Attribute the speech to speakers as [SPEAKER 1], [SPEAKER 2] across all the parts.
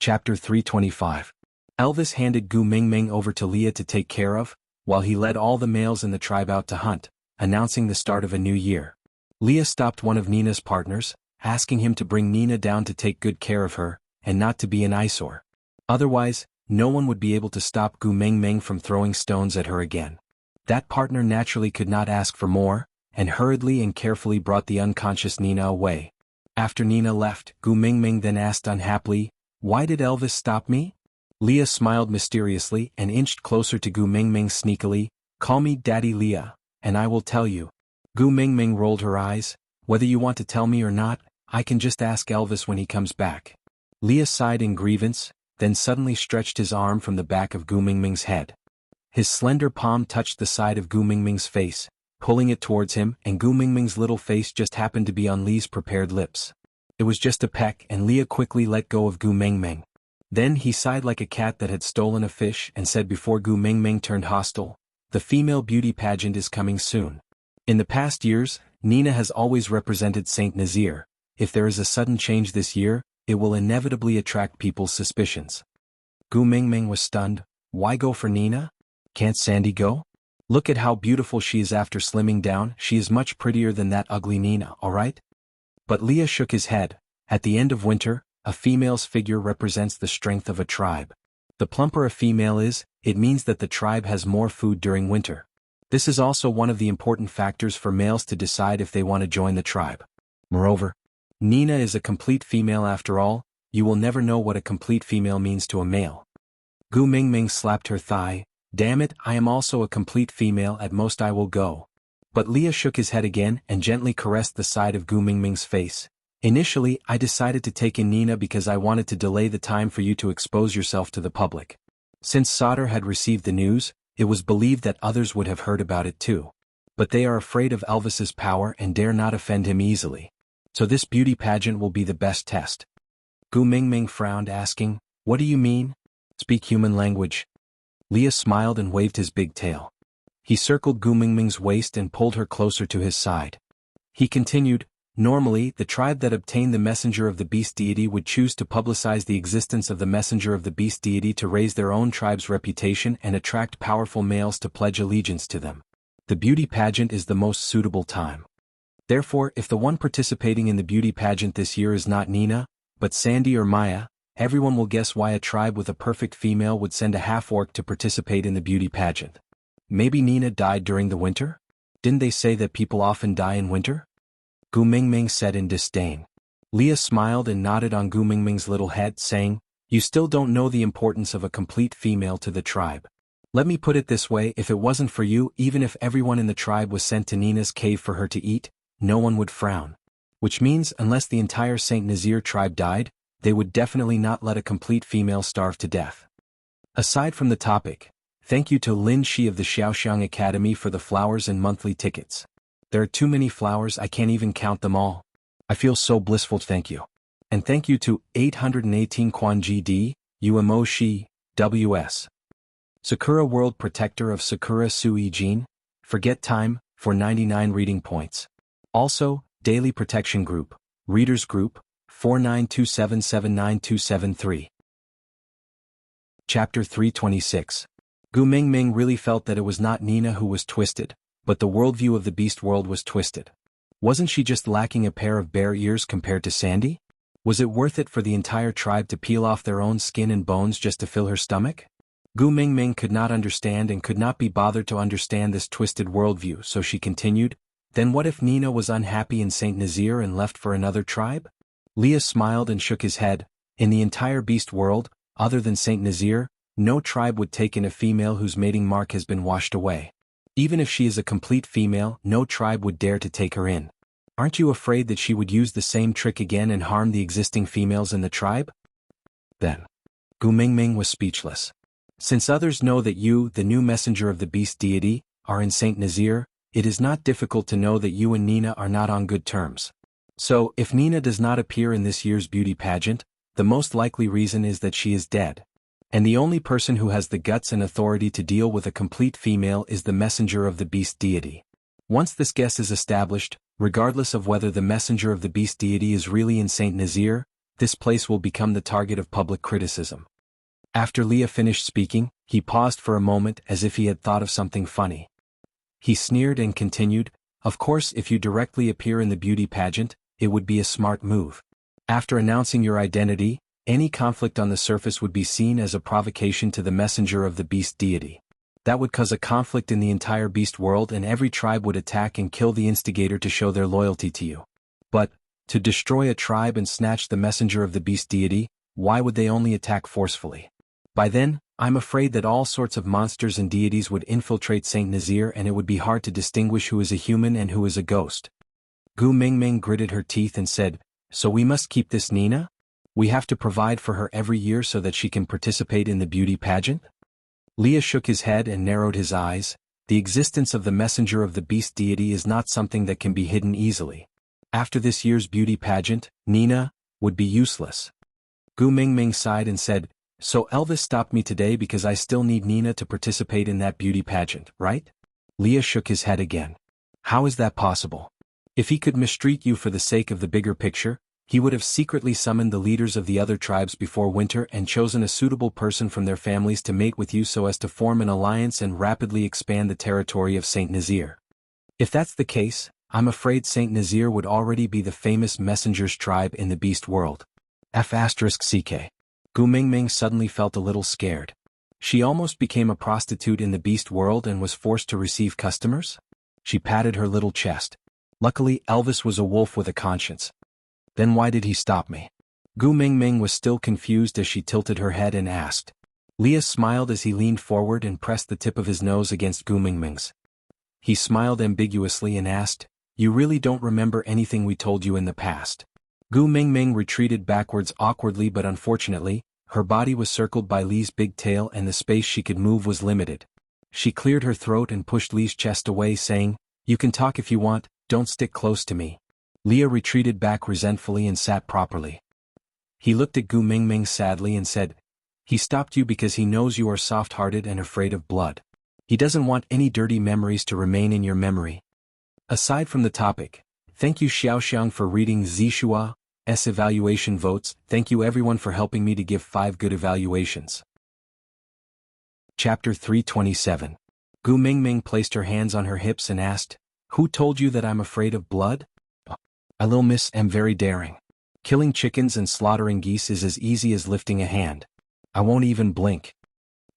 [SPEAKER 1] Chapter 325. Elvis handed Gu Mingming over to Leah to take care of, while he led all the males in the tribe out to hunt, announcing the start of a new year. Leah stopped one of Nina's partners, asking him to bring Nina down to take good care of her, and not to be an eyesore. Otherwise, no one would be able to stop Gu Mingming from throwing stones at her again. That partner naturally could not ask for more, and hurriedly and carefully brought the unconscious Nina away. After Nina left, Gu Mingming then asked unhappily, "Why did Elvis stop me?" Leah smiled mysteriously and inched closer to Gu Mingming sneakily. "Call me Daddy Leah, and I will tell you." Gu Mingming rolled her eyes. "Whether you want to tell me or not, I can just ask Elvis when he comes back." Leah sighed in grievance, then suddenly stretched his arm from the back of Gu Mingming's head. His slender palm touched the side of Gu Mingming's face, pulling it towards him, and Gu Mingming's little face just happened to be on Leah's prepared lips. It was just a peck, and Leah quickly let go of Gu Mingming. Then he sighed like a cat that had stolen a fish and said before Gu Mingming turned hostile, "The female beauty pageant is coming soon. In the past years, Nina has always represented Saint Nazir. If there is a sudden change this year, it will inevitably attract people's suspicions." Gu Mingming was stunned. "Why go for Nina? Can't Sandy go? Look at how beautiful she is after slimming down. She is much prettier than that ugly Nina, alright?" But Leah shook his head. At the end of winter, a female's figure represents the strength of a tribe. The plumper a female is, it means that the tribe has more food during winter. This is also one of the important factors for males to decide if they want to join the tribe. Moreover, Nina is a complete female after all. You will never know what a complete female means to a male. Gu Mingming slapped her thigh. "Damn it, I am also a complete female. At most I will go." But Leah shook his head again and gently caressed the side of Gu Mingming's face. "Initially, I decided to take in Nina because I wanted to delay the time for you to expose yourself to the public. Since Sauter had received the news, it was believed that others would have heard about it too. But they are afraid of Elvis's power and dare not offend him easily. So this beauty pageant will be the best test." Gu Mingming frowned, asking, "What do you mean? Speak human language." Leah smiled and waved his big tail. He circled Gu Mingming's waist and pulled her closer to his side. He continued, "Normally, the tribe that obtained the messenger of the beast deity would choose to publicize the existence of the messenger of the beast deity to raise their own tribe's reputation and attract powerful males to pledge allegiance to them. The beauty pageant is the most suitable time. Therefore, if the one participating in the beauty pageant this year is not Nina, but Sandy or Maya, everyone will guess why a tribe with a perfect female would send a half-orc to participate in the beauty pageant. Maybe Nina died during the winter? Didn't they say that people often die in winter?" Gu Mingming said in disdain. Leah smiled and nodded on Gu Mingming's little head, saying, "You still don't know the importance of a complete female to the tribe. Let me put it this way, if it wasn't for you, even if everyone in the tribe was sent to Nina's cave for her to eat, no one would frown. Which means, unless the entire Saint Nazir tribe died, they would definitely not let a complete female starve to death." Aside from the topic, thank you to Lin Shi of the Xiaoxiang Academy for the flowers and monthly tickets. There are too many flowers, I can't even count them all. I feel so blissful, thank you. And thank you to 818 Quan GD, UMO Shi, WS. Sakura World Protector of Sakura Sui Jin, Forget Time, for 99 reading points. Also, Daily Protection Group, Readers Group, 4927792773. Chapter 326. Gu Mingming really felt that it was not Nina who was twisted, but the worldview of the beast world was twisted. Wasn't she just lacking a pair of bare ears compared to Sandy? Was it worth it for the entire tribe to peel off their own skin and bones just to fill her stomach? Gu Mingming could not understand and could not be bothered to understand this twisted worldview, so she continued, "Then what if Nina was unhappy in Saint Nazir and left for another tribe?" Leah smiled and shook his head. In the entire beast world, other than Saint Nazir, no tribe would take in a female whose mating mark has been washed away. Even if she is a complete female, no tribe would dare to take her in. Aren't you afraid that she would use the same trick again and harm the existing females in the tribe? Then, Gu Mingming was speechless. Since others know that you, the new messenger of the beast deity, are in Saint Nazir, it is not difficult to know that you and Nina are not on good terms. So, if Nina does not appear in this year's beauty pageant, the most likely reason is that she is dead. And the only person who has the guts and authority to deal with a complete female is the messenger of the beast deity. Once this guess is established, regardless of whether the messenger of the beast deity is really in Saint Nazir, this place will become the target of public criticism. After Leah finished speaking, he paused for a moment as if he had thought of something funny. He sneered and continued, "Of course, if you directly appear in the beauty pageant, it would be a smart move. After announcing your identity, any conflict on the surface would be seen as a provocation to the messenger of the beast deity. That would cause a conflict in the entire beast world, and every tribe would attack and kill the instigator to show their loyalty to you. But, to destroy a tribe and snatch the messenger of the beast deity, why would they only attack forcefully? By then, I'm afraid that all sorts of monsters and deities would infiltrate Saint Nazir, and it would be hard to distinguish who is a human and who is a ghost." Gu Mingming gritted her teeth and said, "So we must keep this Nina? We have to provide for her every year so that she can participate in the beauty pageant?" Leah shook his head and narrowed his eyes. "The existence of the messenger of the beast deity is not something that can be hidden easily. After this year's beauty pageant, Nina would be useless." Gu Mingming sighed and said, "So Elvis stopped me today because I still need Nina to participate in that beauty pageant, right?" Leah shook his head again. "How is that possible? If he could mistreat you for the sake of the bigger picture, he would have secretly summoned the leaders of the other tribes before winter and chosen a suitable person from their families to mate with you so as to form an alliance and rapidly expand the territory of Saint Nazir. If that's the case, I'm afraid Saint Nazir would already be the famous messengers tribe in the beast world." F***CK. Gu Mingming suddenly felt a little scared. She almost became a prostitute in the beast world and was forced to receive customers? She patted her little chest. Luckily, Elvis was a wolf with a conscience. Then why did he stop me? Gu Mingming was still confused as she tilted her head and asked. Leah smiled as he leaned forward and pressed the tip of his nose against Gu Mingming's. He smiled ambiguously and asked, "You really don't remember anything we told you in the past?" Gu Mingming retreated backwards awkwardly, but unfortunately, her body was circled by Li's big tail and the space she could move was limited. She cleared her throat and pushed Li's chest away, saying, "You can talk if you want, don't stick close to me." Leah retreated back resentfully and sat properly. He looked at Gu Mingming sadly and said, "He stopped you because he knows you are soft-hearted and afraid of blood. He doesn't want any dirty memories to remain in your memory." Aside from the topic, thank you Xiaoxiang for reading Zishua's evaluation votes. Thank you everyone for helping me to give 5 good evaluations. Chapter 327. Gu Mingming placed her hands on her hips and asked, "Who told you that I'm afraid of blood?" "I, little miss, am very daring. Killing chickens and slaughtering geese is as easy as lifting a hand. I won't even blink."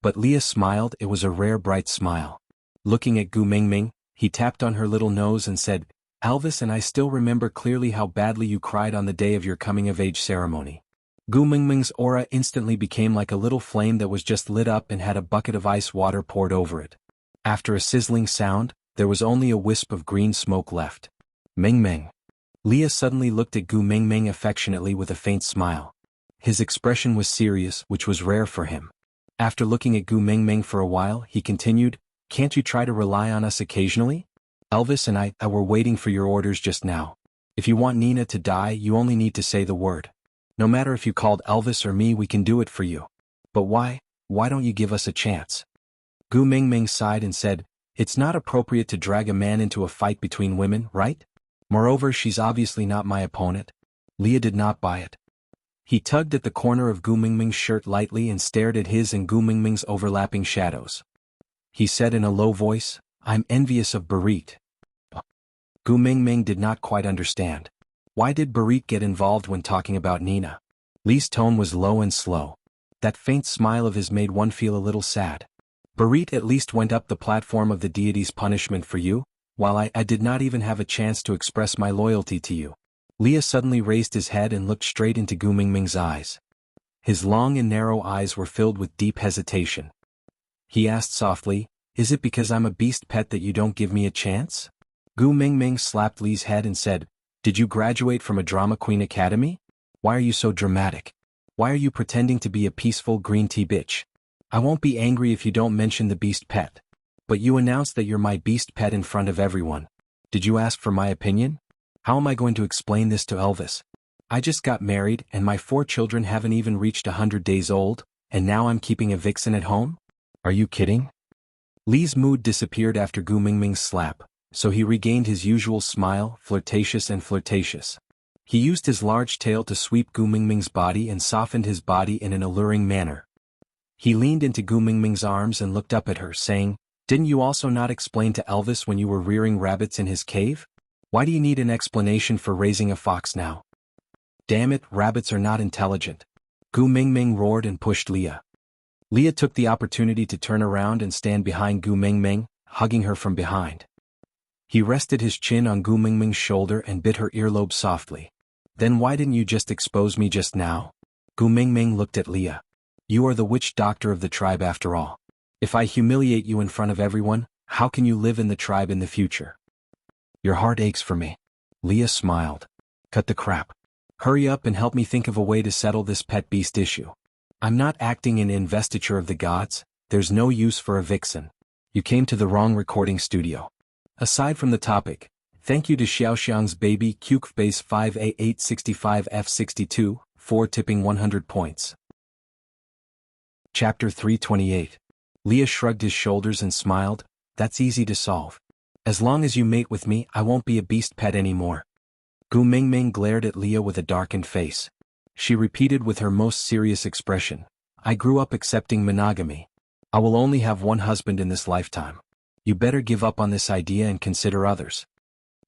[SPEAKER 1] But Leah smiled. It was a rare bright smile. Looking at Gu Mingming, he tapped on her little nose and said, "Elvis and I still remember clearly how badly you cried on the day of your coming-of-age ceremony." Gu Mingming's aura instantly became like a little flame that was just lit up and had a bucket of ice water poured over it. After a sizzling sound, there was only a wisp of green smoke left. "Mingming." Leah suddenly looked at Gu Mingming affectionately with a faint smile. His expression was serious, which was rare for him. After looking at Gu Mingming for a while, he continued, "Can't you try to rely on us occasionally? Elvis and I were waiting for your orders just now. If you want Nina to die, you only need to say the word. No matter if you called Elvis or me, we can do it for you. But why don't you give us a chance?" Gu Mingming sighed and said, "It's not appropriate to drag a man into a fight between women, right? Moreover, she's obviously not my opponent." Leah did not buy it. He tugged at the corner of Gu Mingming's shirt lightly and stared at his and Gu Mingming's overlapping shadows. He said in a low voice, "I'm envious of Barit." Gu Mingming did not quite understand. Why did Barit get involved when talking about Nina? Li's tone was low and slow. That faint smile of his made one feel a little sad. "Barit at least went up the platform of the deity's punishment for you, while I did not even have a chance to express my loyalty to you." Leah suddenly raised his head and looked straight into Gu Mingming's eyes. His long and narrow eyes were filled with deep hesitation. He asked softly, "Is it because I'm a beast pet that you don't give me a chance?" Gu Mingming slapped Li's head and said, "Did you graduate from a drama queen academy? Why are you so dramatic? Why are you pretending to be a peaceful green tea bitch? I won't be angry if you don't mention the beast pet. But you announced that you're my beast pet in front of everyone. Did you ask for my opinion? How am I going to explain this to Elvis? I just got married and my 4 children haven't even reached 100 days old, and now I'm keeping a vixen at home? Are you kidding?" Li's mood disappeared after Gu Mingming's slap, so he regained his usual smile, flirtatious and flirtatious. He used his large tail to sweep Gu Mingming's body and softened his body in an alluring manner. He leaned into Gu Mingming's arms and looked up at her, saying, "Didn't you also not explain to Elvis when you were rearing rabbits in his cave? Why do you need an explanation for raising a fox now? Damn it, rabbits are not intelligent." Gu Mingming roared and pushed Leah. Leah took the opportunity to turn around and stand behind Gu Mingming, hugging her from behind. He rested his chin on Gu Mingming's shoulder and bit her earlobe softly. "Then why didn't you just expose me just now?" Gu Mingming looked at Leah. "You are the witch doctor of the tribe after all. If I humiliate you in front of everyone, how can you live in the tribe in the future?" "Your heart aches for me." Leah smiled. "Cut the crap. Hurry up and help me think of a way to settle this pet beast issue. I'm not acting in Investiture of the Gods, there's no use for a vixen. You came to the wrong recording studio." Aside from the topic, thank you to Xiaoxiang's baby Qbase 5A865F62, for tipping 100 points. Chapter 328. Leah shrugged his shoulders and smiled. "That's easy to solve. As long as you mate with me, I won't be a beast pet anymore." Gu Mingming glared at Leah with a darkened face. She repeated with her most serious expression, "I grew up accepting monogamy. I will only have one husband in this lifetime. You better give up on this idea and consider others."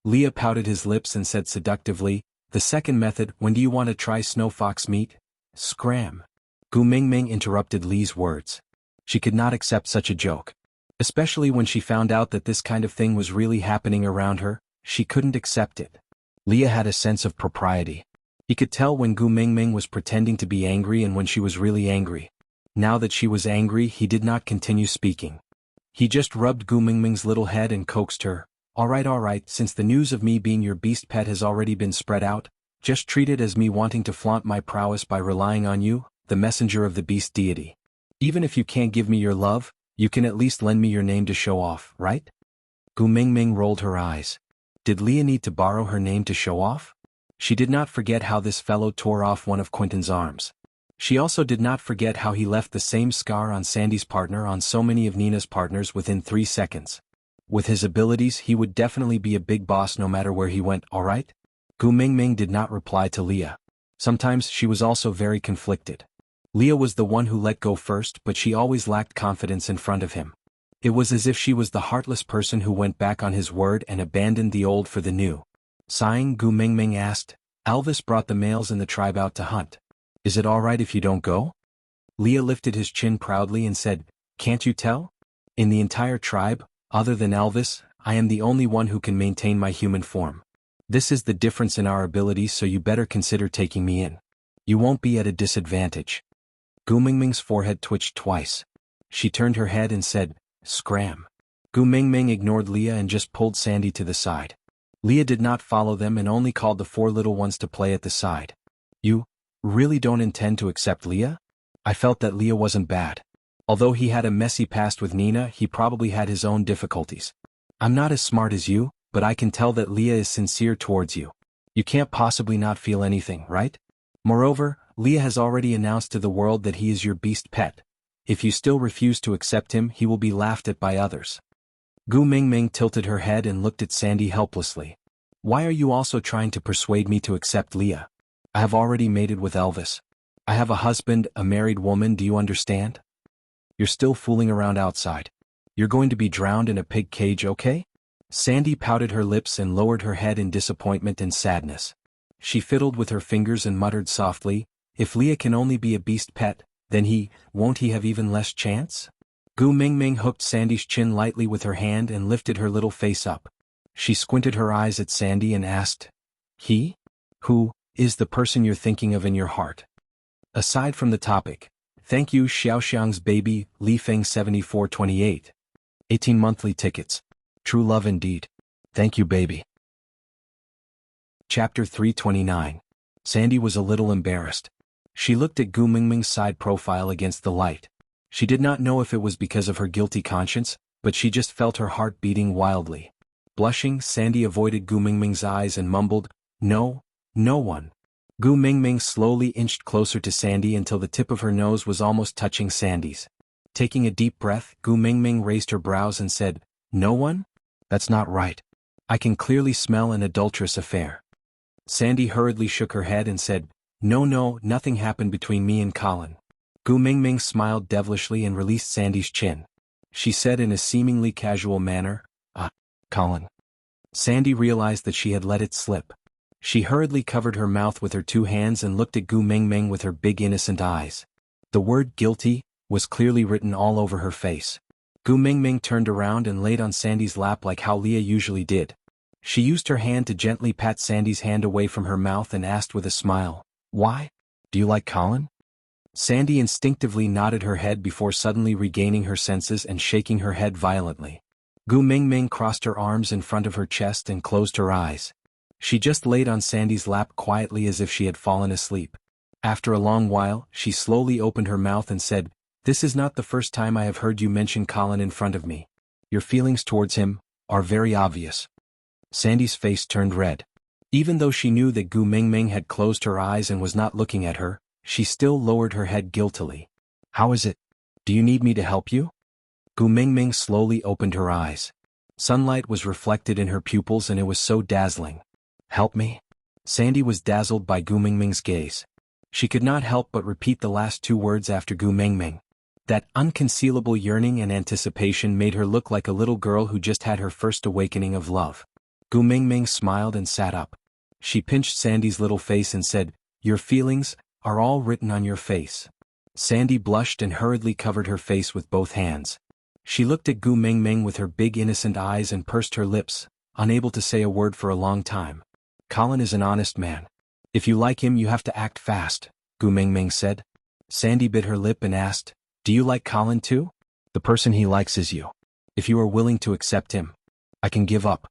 [SPEAKER 1] Leah pouted his lips and said seductively, "The second method, when do you want to try snow fox meat?" Scram. Gu Mingming interrupted Lee's words. She could not accept such a joke. Especially when she found out that this kind of thing was really happening around her, she couldn't accept it. Leah had a sense of propriety. He could tell when Gu Mingming was pretending to be angry and when she was really angry. Now that she was angry, he did not continue speaking. He just rubbed Gu Mingming's little head and coaxed her. All right, since the news of me being your beast pet has already been spread out, just treat it as me wanting to flaunt my prowess by relying on you, the messenger of the beast deity. Even if you can't give me your love, you can at least lend me your name to show off, right?" Gu Mingming rolled her eyes. Did Leah need to borrow her name to show off? She did not forget how this fellow tore off one of Quentin's arms. She also did not forget how he left the same scar on Sandy's partner on so many of Nina's partners within 3 seconds. With his abilities, he would definitely be a big boss no matter where he went, alright? Gu Mingming did not reply to Leah. Sometimes she was also very conflicted. Leah was the one who let go first, but she always lacked confidence in front of him. It was as if she was the heartless person who went back on his word and abandoned the old for the new. Sighing, Gu Mingming asked, "Elvis brought the males in the tribe out to hunt. Is it alright if you don't go?" Leah lifted his chin proudly and said, "Can't you tell? In the entire tribe, other than Elvis, I am the only one who can maintain my human form. This is the difference in our abilities, so you better consider taking me in. You won't be at a disadvantage." Gu Mingming's forehead twitched twice. She turned her head and said, "Scram." Gu Mingming ignored Leah and just pulled Sandy to the side. Leah did not follow them and only called the 4 little ones to play at the side. "You really don't intend to accept Leah?" I felt that Leah wasn't bad. Although he had a messy past with Nina, he probably had his own difficulties. "I'm not as smart as you, but I can tell that Leah is sincere towards you. You can't possibly not feel anything, right? Moreover, Leah has already announced to the world that he is your beast pet. If you still refuse to accept him, he will be laughed at by others." Gu Mingming tilted her head and looked at Sandy helplessly. "Why are you also trying to persuade me to accept Leah? I have already mated with Elvis. I have a husband, a married woman, do you understand? You're still fooling around outside. You're going to be drowned in a pig cage, okay?" Sandy pouted her lips and lowered her head in disappointment and sadness. She fiddled with her fingers and muttered softly, "If Leah can only be a beast pet, then won't he have even less chance?" Gu Mingming hooked Sandy's chin lightly with her hand and lifted her little face up. She squinted her eyes at Sandy and asked, "He? Who is the person you're thinking of in your heart?" Aside from the topic, thank you Xiaoxiang's baby, Li Feng 7428. 18 monthly tickets. True love indeed. Thank you baby. Chapter 329. Sandy was a little embarrassed. She looked at Gu Mingming's side profile against the light. She did not know if it was because of her guilty conscience, but she just felt her heart beating wildly. Blushing, Sandy avoided Gu Mingming's eyes and mumbled, "No, no one." Gu Mingming slowly inched closer to Sandy until the tip of her nose was almost touching Sandy's. Taking a deep breath, Gu Mingming raised her brows and said, "No one? That's not right. I can clearly smell an adulterous affair." Sandy hurriedly shook her head and said, No, nothing happened between me and Colin. Gu Mingming smiled devilishly and released Sandy's chin. She said in a seemingly casual manner, Colin. Sandy realized that she had let it slip. She hurriedly covered her mouth with her two hands and looked at Gu Mingming with her big innocent eyes. The word guilty was clearly written all over her face. Gu Mingming turned around and laid on Sandy's lap like how Leah usually did. She used her hand to gently pat Sandy's hand away from her mouth and asked with a smile, Why? Do you like Colin? Sandy instinctively nodded her head before suddenly regaining her senses and shaking her head violently. Gu Mingming crossed her arms in front of her chest and closed her eyes. She just laid on Sandy's lap quietly as if she had fallen asleep. After a long while, she slowly opened her mouth and said, This is not the first time I have heard you mention Colin in front of me. Your feelings towards him are very obvious. Sandy's face turned red. Even though she knew that Gu Mingming had closed her eyes and was not looking at her, she still lowered her head guiltily. How is it? Do you need me to help you? Gu Mingming slowly opened her eyes. Sunlight was reflected in her pupils and it was so dazzling. Help me? Sandy was dazzled by Gu Mingming's gaze. She could not help but repeat the last two words after Gu Mingming. That unconcealable yearning and anticipation made her look like a little girl who just had her first awakening of love. Gu Mingming smiled and sat up. She pinched Sandy's little face and said, Your feelings are all written on your face. Sandy blushed and hurriedly covered her face with both hands. She looked at Gu Mingming with her big innocent eyes and pursed her lips, unable to say a word for a long time. Colin is an honest man. If you like him you have to act fast, Gu Mingming said. Sandy bit her lip and asked, Do you like Colin too? The person he likes is you. If you are willing to accept him, I can give up.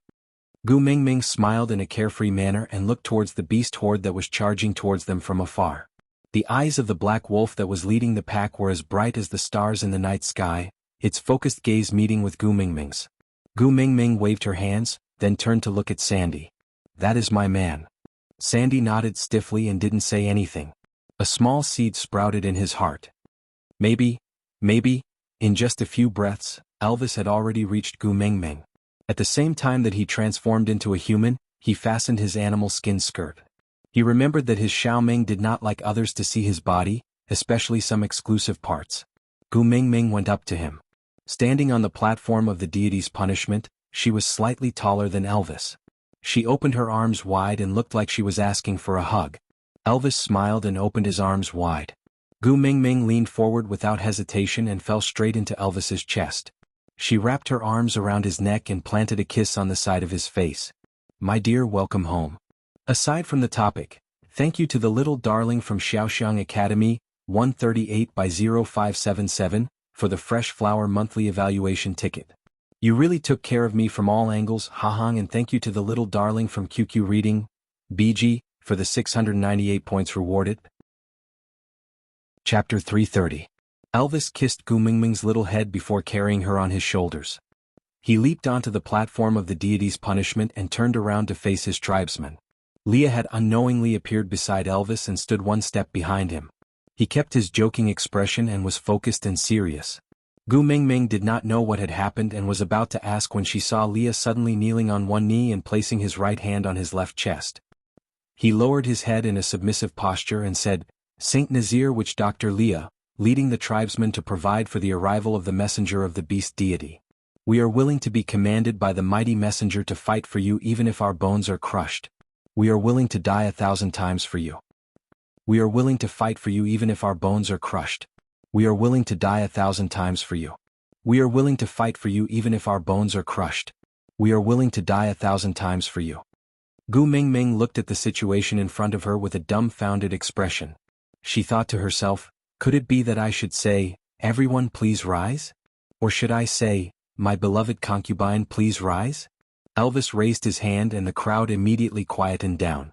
[SPEAKER 1] Gu Mingming smiled in a carefree manner and looked towards the beast horde that was charging towards them from afar. The eyes of the black wolf that was leading the pack were as bright as the stars in the night sky, its focused gaze meeting with Gu Mingming's. Gu Mingming waved her hands, then turned to look at Sandy. That is my man. Sandy nodded stiffly and didn't say anything. A small seed sprouted in his heart. Maybe, in just a few breaths, Elvis had already reached Gu Mingming. At the same time that he transformed into a human, he fastened his animal skin skirt. He remembered that his Xiaoming did not like others to see his body, especially some exclusive parts. Gu Mingming went up to him. Standing on the platform of the deity's punishment, she was slightly taller than Elvis. She opened her arms wide and looked like she was asking for a hug. Elvis smiled and opened his arms wide. Gu Mingming leaned forward without hesitation and fell straight into Elvis's chest. She wrapped her arms around his neck and planted a kiss on the side of his face. My dear, welcome home. Aside from the topic, thank you to the little darling from Xiaoxiang Academy, 138 by 0577, for the Fresh Flower monthly evaluation ticket. You really took care of me from all angles, hahang, and thank you to the little darling from QQ Reading, BG, for the 698 points rewarded. Chapter 330. Elvis kissed Gu Mingming's little head before carrying her on his shoulders. He leaped onto the platform of the deity's punishment and turned around to face his tribesmen. Leah had unknowingly appeared beside Elvis and stood one step behind him. He kept his joking expression and was focused and serious. Gu Mingming did not know what had happened and was about to ask when she saw Leah suddenly kneeling on one knee and placing his right hand on his left chest. He lowered his head in a submissive posture and said, Saint Nazir, which Dr. Leah, leading the tribesmen to provide for the arrival of the messenger of the beast deity. We are willing to be commanded by the mighty messenger to fight for you even if our bones are crushed. We are willing to die 1,000 times for you. We are willing to fight for you even if our bones are crushed. We are willing to die 1,000 times for you. We are willing to fight for you even if our bones are crushed. We are willing to die 1,000 times for you. Gu Mingming looked at the situation in front of her with a dumbfounded expression. She thought to herself, could it be that I should say, everyone please rise? Or should I say, my beloved concubine please rise? Elvis raised his hand and the crowd immediately quietened down.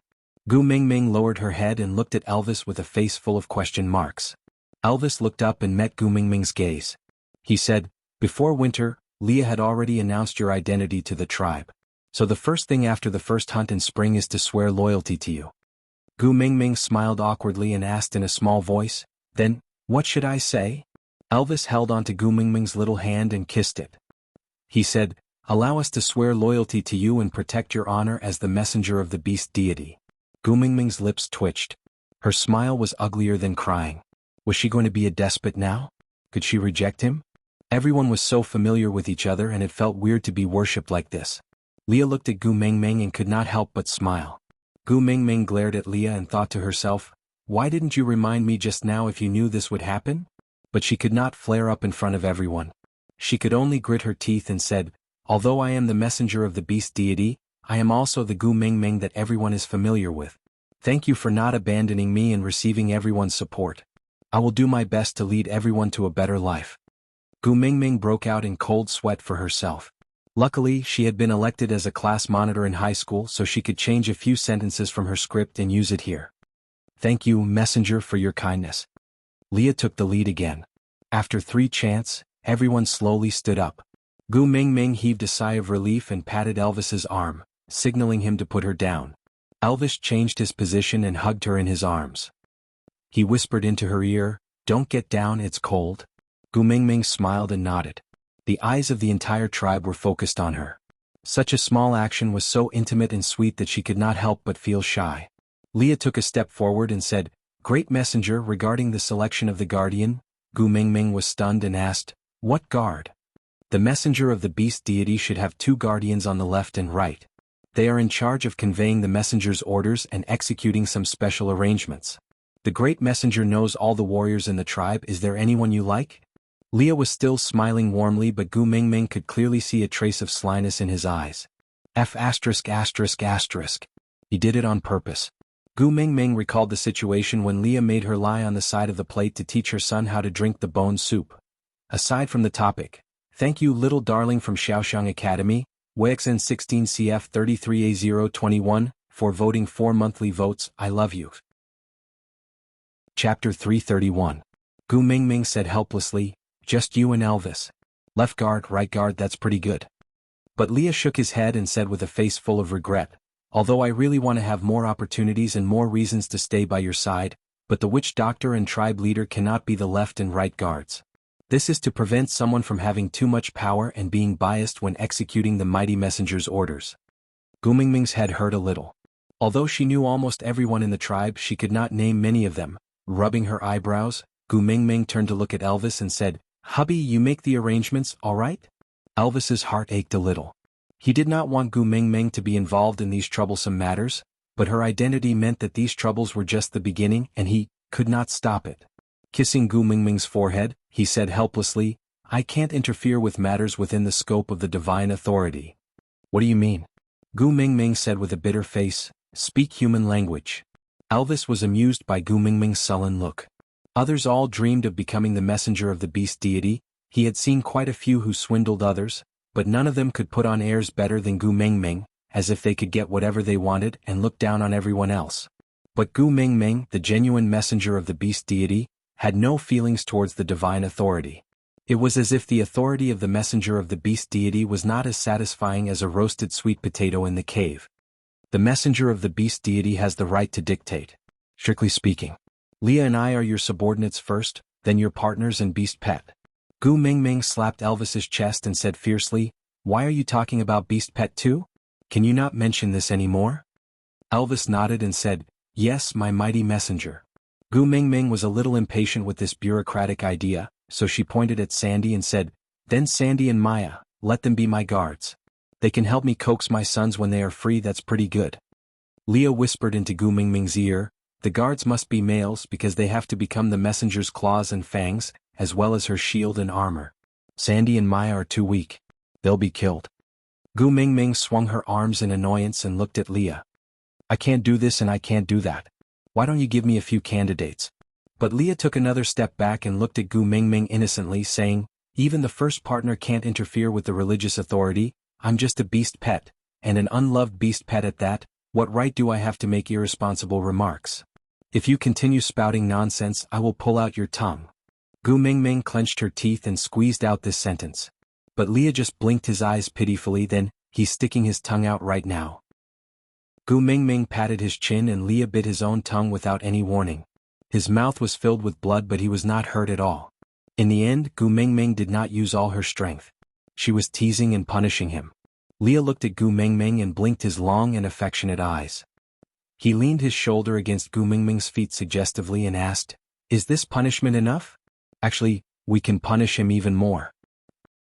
[SPEAKER 1] Gu Mingming lowered her head and looked at Elvis with a face full of question marks. Elvis looked up and met Gu Mingming's gaze. He said, before winter, Leah had already announced your identity to the tribe. So the first thing after the first hunt in spring is to swear loyalty to you. Gu Mingming smiled awkwardly and asked in a small voice, then, what should I say? Elvis held onto Gu Mingming's little hand and kissed it. He said, allow us to swear loyalty to you and protect your honor as the messenger of the beast deity. Gu Mingming's lips twitched. Her smile was uglier than crying. Was she going to be a despot now? Could she reject him? Everyone was so familiar with each other and it felt weird to be worshipped like this. Leah looked at Gu Mingming and could not help but smile. Gu Mingming glared at Leah and thought to herself, why didn't you remind me just now if you knew this would happen? But she could not flare up in front of everyone. She could only grit her teeth and said, although I am the messenger of the beast deity, I am also the Gu Mingming that everyone is familiar with. Thank you for not abandoning me and receiving everyone's support. I will do my best to lead everyone to a better life. Gu Mingming broke out in cold sweat for herself. Luckily, she had been elected as a class monitor in high school so she could change a few sentences from her script and use it here. Thank you, messenger, for your kindness. Leah took the lead again. After 3 chants, everyone slowly stood up. Gu Mingming heaved a sigh of relief and patted Elvis's arm, signaling him to put her down. Elvis changed his position and hugged her in his arms. He whispered into her ear, don't get down, it's cold. Gu Mingming smiled and nodded. The eyes of the entire tribe were focused on her. Such a small action was so intimate and sweet that she could not help but feel shy. Leah took a step forward and said, Great Messenger, regarding the selection of the guardian. Gu Mingming was stunned and asked, what guard? The messenger of the beast deity should have 2 guardians on the left and right. They are in charge of conveying the messenger's orders and executing some special arrangements. The great messenger knows all the warriors in the tribe. Is there anyone you like? Leah was still smiling warmly, but Gu Mingming could clearly see a trace of slyness in his eyes. He did it on purpose. Gu Mingming recalled the situation when Leah made her lie on the side of the plate to teach her son how to drink the bone soup. Aside from the topic, thank you little darling from Xiaoxiang Academy, WXN 16 CF 33A021, for voting 4 monthly votes. I love you. Chapter 331. Gu Mingming said helplessly, just you and Elvis. Left guard, right guard, that's pretty good. But Leah shook his head and said with a face full of regret, although I really want to have more opportunities and more reasons to stay by your side, but the witch doctor and tribe leader cannot be the left and right guards. This is to prevent someone from having too much power and being biased when executing the mighty messenger's orders. Gu Mingming's head hurt a little. Although she knew almost everyone in the tribe, she could not name many of them. Rubbing her eyebrows, Gu Mingming turned to look at Elvis and said, Hubby, you make the arrangements, all right? Elvis's heart ached a little. He did not want Gu Mingming to be involved in these troublesome matters, but her identity meant that these troubles were just the beginning and he could not stop it. Kissing Gu Mingming's forehead, he said helplessly, I can't interfere with matters within the scope of the divine authority. What do you mean? Gu Mingming said with a bitter face, speak human language. Elvis was amused by Gu Mingming's sullen look. Others all dreamed of becoming the messenger of the beast deity. He had seen quite a few who swindled others, but none of them could put on airs better than Gu Mingming, as if they could get whatever they wanted and look down on everyone else. But Gu Mingming, the genuine messenger of the beast deity, had no feelings towards the divine authority. It was as if the authority of the messenger of the beast deity was not as satisfying as a roasted sweet potato in the cave. The messenger of the beast deity has the right to dictate. Strictly speaking, Leah and I are your subordinates first, then your partners and beast pet. Gu Mingming slapped Elvis's chest and said fiercely, why are you talking about beast pet too? Can you not mention this anymore? Elvis nodded and said, yes, my mighty messenger. Gu Mingming was a little impatient with this bureaucratic idea, so she pointed at Sandy and said, then Sandy and Maya, let them be my guards. They can help me coax my sons when they are free. That's pretty good. Leah whispered into Gu Mingming's ear, the guards must be males because they have to become the messenger's claws and fangs, as well as her shield and armor. Sandy and Maya are too weak. They'll be killed. Gu Mingming swung her arms in annoyance and looked at Leah. I can't do this and I can't do that. Why don't you give me a few candidates? But Leah took another step back and looked at Gu Mingming innocently, saying, even the first partner can't interfere with the religious authority. I'm just a beast pet, and an unloved beast pet at that. What right do I have to make irresponsible remarks? If you continue spouting nonsense, I will pull out your tongue. Gu Mingming clenched her teeth and squeezed out this sentence. But Leah just blinked his eyes pitifully. Then, he's sticking his tongue out right now. Gu Mingming patted his chin and Leah bit his own tongue without any warning. His mouth was filled with blood, but he was not hurt at all. In the end, Gu Mingming did not use all her strength. She was teasing and punishing him. Leah looked at Gu Mingming and blinked his long and affectionate eyes. He leaned his shoulder against Gu Mingming's feet suggestively and asked, "Is this punishment enough? Actually, we can punish him even more."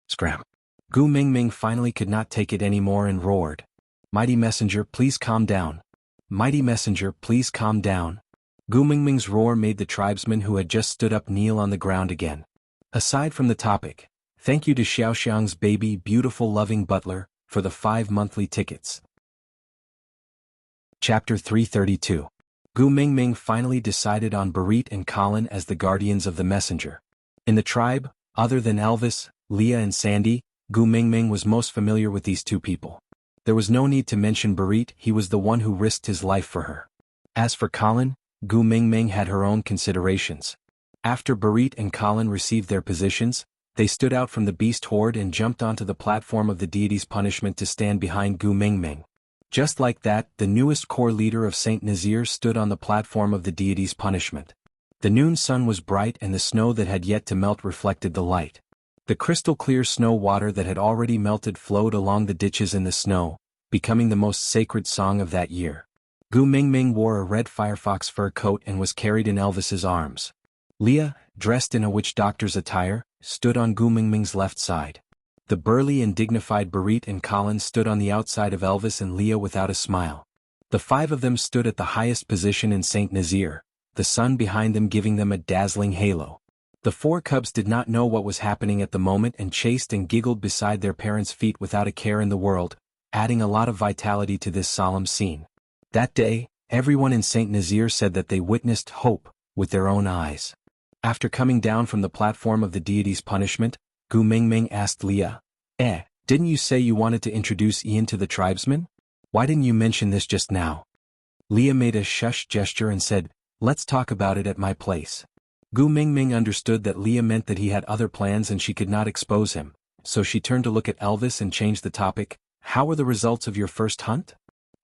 [SPEAKER 1] Scram. Gu Mingming finally could not take it anymore and roared, "Mighty messenger, please calm down. Mighty messenger, please calm down." Gu Mingming's roar made the tribesmen who had just stood up kneel on the ground again. Aside from the topic, thank you to Xiaoxiang's baby beautiful loving butler, for the 5 monthly tickets. Chapter 332. Gu Mingming finally decided on Barit and Colin as the guardians of the messenger. In the tribe, other than Elvis, Leah and Sandy, Gu Mingming was most familiar with these two people. There was no need to mention Barit, he was the one who risked his life for her. As for Colin, Gu Mingming had her own considerations. After Barit and Colin received their positions, they stood out from the beast horde and jumped onto the platform of the deity's punishment to stand behind Gu Mingming. Just like that, the newest core leader of Saint Nazir stood on the platform of the deity's punishment. The noon sun was bright and the snow that had yet to melt reflected the light. The crystal-clear snow water that had already melted flowed along the ditches in the snow, becoming the most sacred song of that year. Gu Mingming wore a red firefox fur coat and was carried in Elvis's arms. Leah, dressed in a witch doctor's attire, stood on Gu Mingming's left side. The burly and dignified Barit and Colin stood on the outside of Elvis and Leah without a smile. The 5 of them stood at the highest position in Saint Nazir, the sun behind them giving them a dazzling halo. The 4 cubs did not know what was happening at the moment and chased and giggled beside their parents' feet without a care in the world, adding a lot of vitality to this solemn scene. That day, everyone in Saint Nazir said that they witnessed hope with their own eyes. After coming down from the platform of the deity's punishment, Gu Mingming asked Leah, didn't you say you wanted to introduce Ian to the tribesmen? Why didn't you mention this just now?" Leah made a shush gesture and said, "Let's talk about it at my place." Gu Mingming understood that Leah meant that he had other plans and she could not expose him, so she turned to look at Elvis and changed the topic, "How were the results of your first hunt?"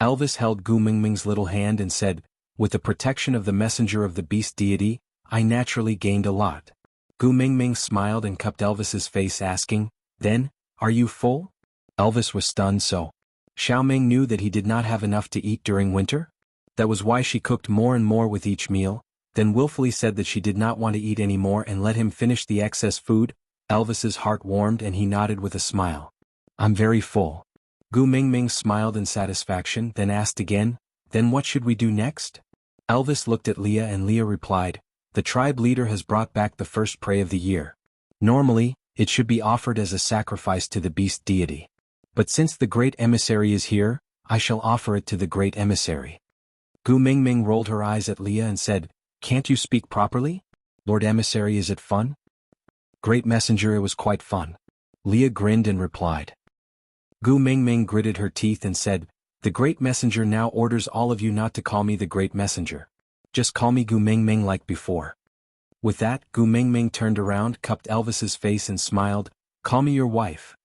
[SPEAKER 1] Elvis held Gu Mingming's little hand and said, "With the protection of the messenger of the beast deity, I naturally gained a lot." Gu Mingming smiled and cupped Elvis's face asking, "Then, are you full?" Elvis was stunned so. Xiaoming knew that he did not have enough to eat during winter? That was why she cooked more and more with each meal, then willfully said that she did not want to eat any more and let him finish the excess food. Elvis's heart warmed and he nodded with a smile. "I'm very full." Gu Mingming smiled in satisfaction, then asked again, "Then what should we do next?" Elvis looked at Leah and Leah replied, "The tribe leader has brought back the first prey of the year. Normally, it should be offered as a sacrifice to the beast deity. But since the great emissary is here, I shall offer it to the great emissary." Gu Mingming rolled her eyes at Leah and said, "Can't you speak properly? Lord Emissary, is it fun?" "Great messenger, it was quite fun." Leah grinned and replied. Gu Mingming gritted her teeth and said, "The great messenger now orders all of you not to call me the great messenger. Just call me Gu Mingming like before." With that, Gu Mingming turned around, cupped Elvis's face and smiled, "Call me your wife."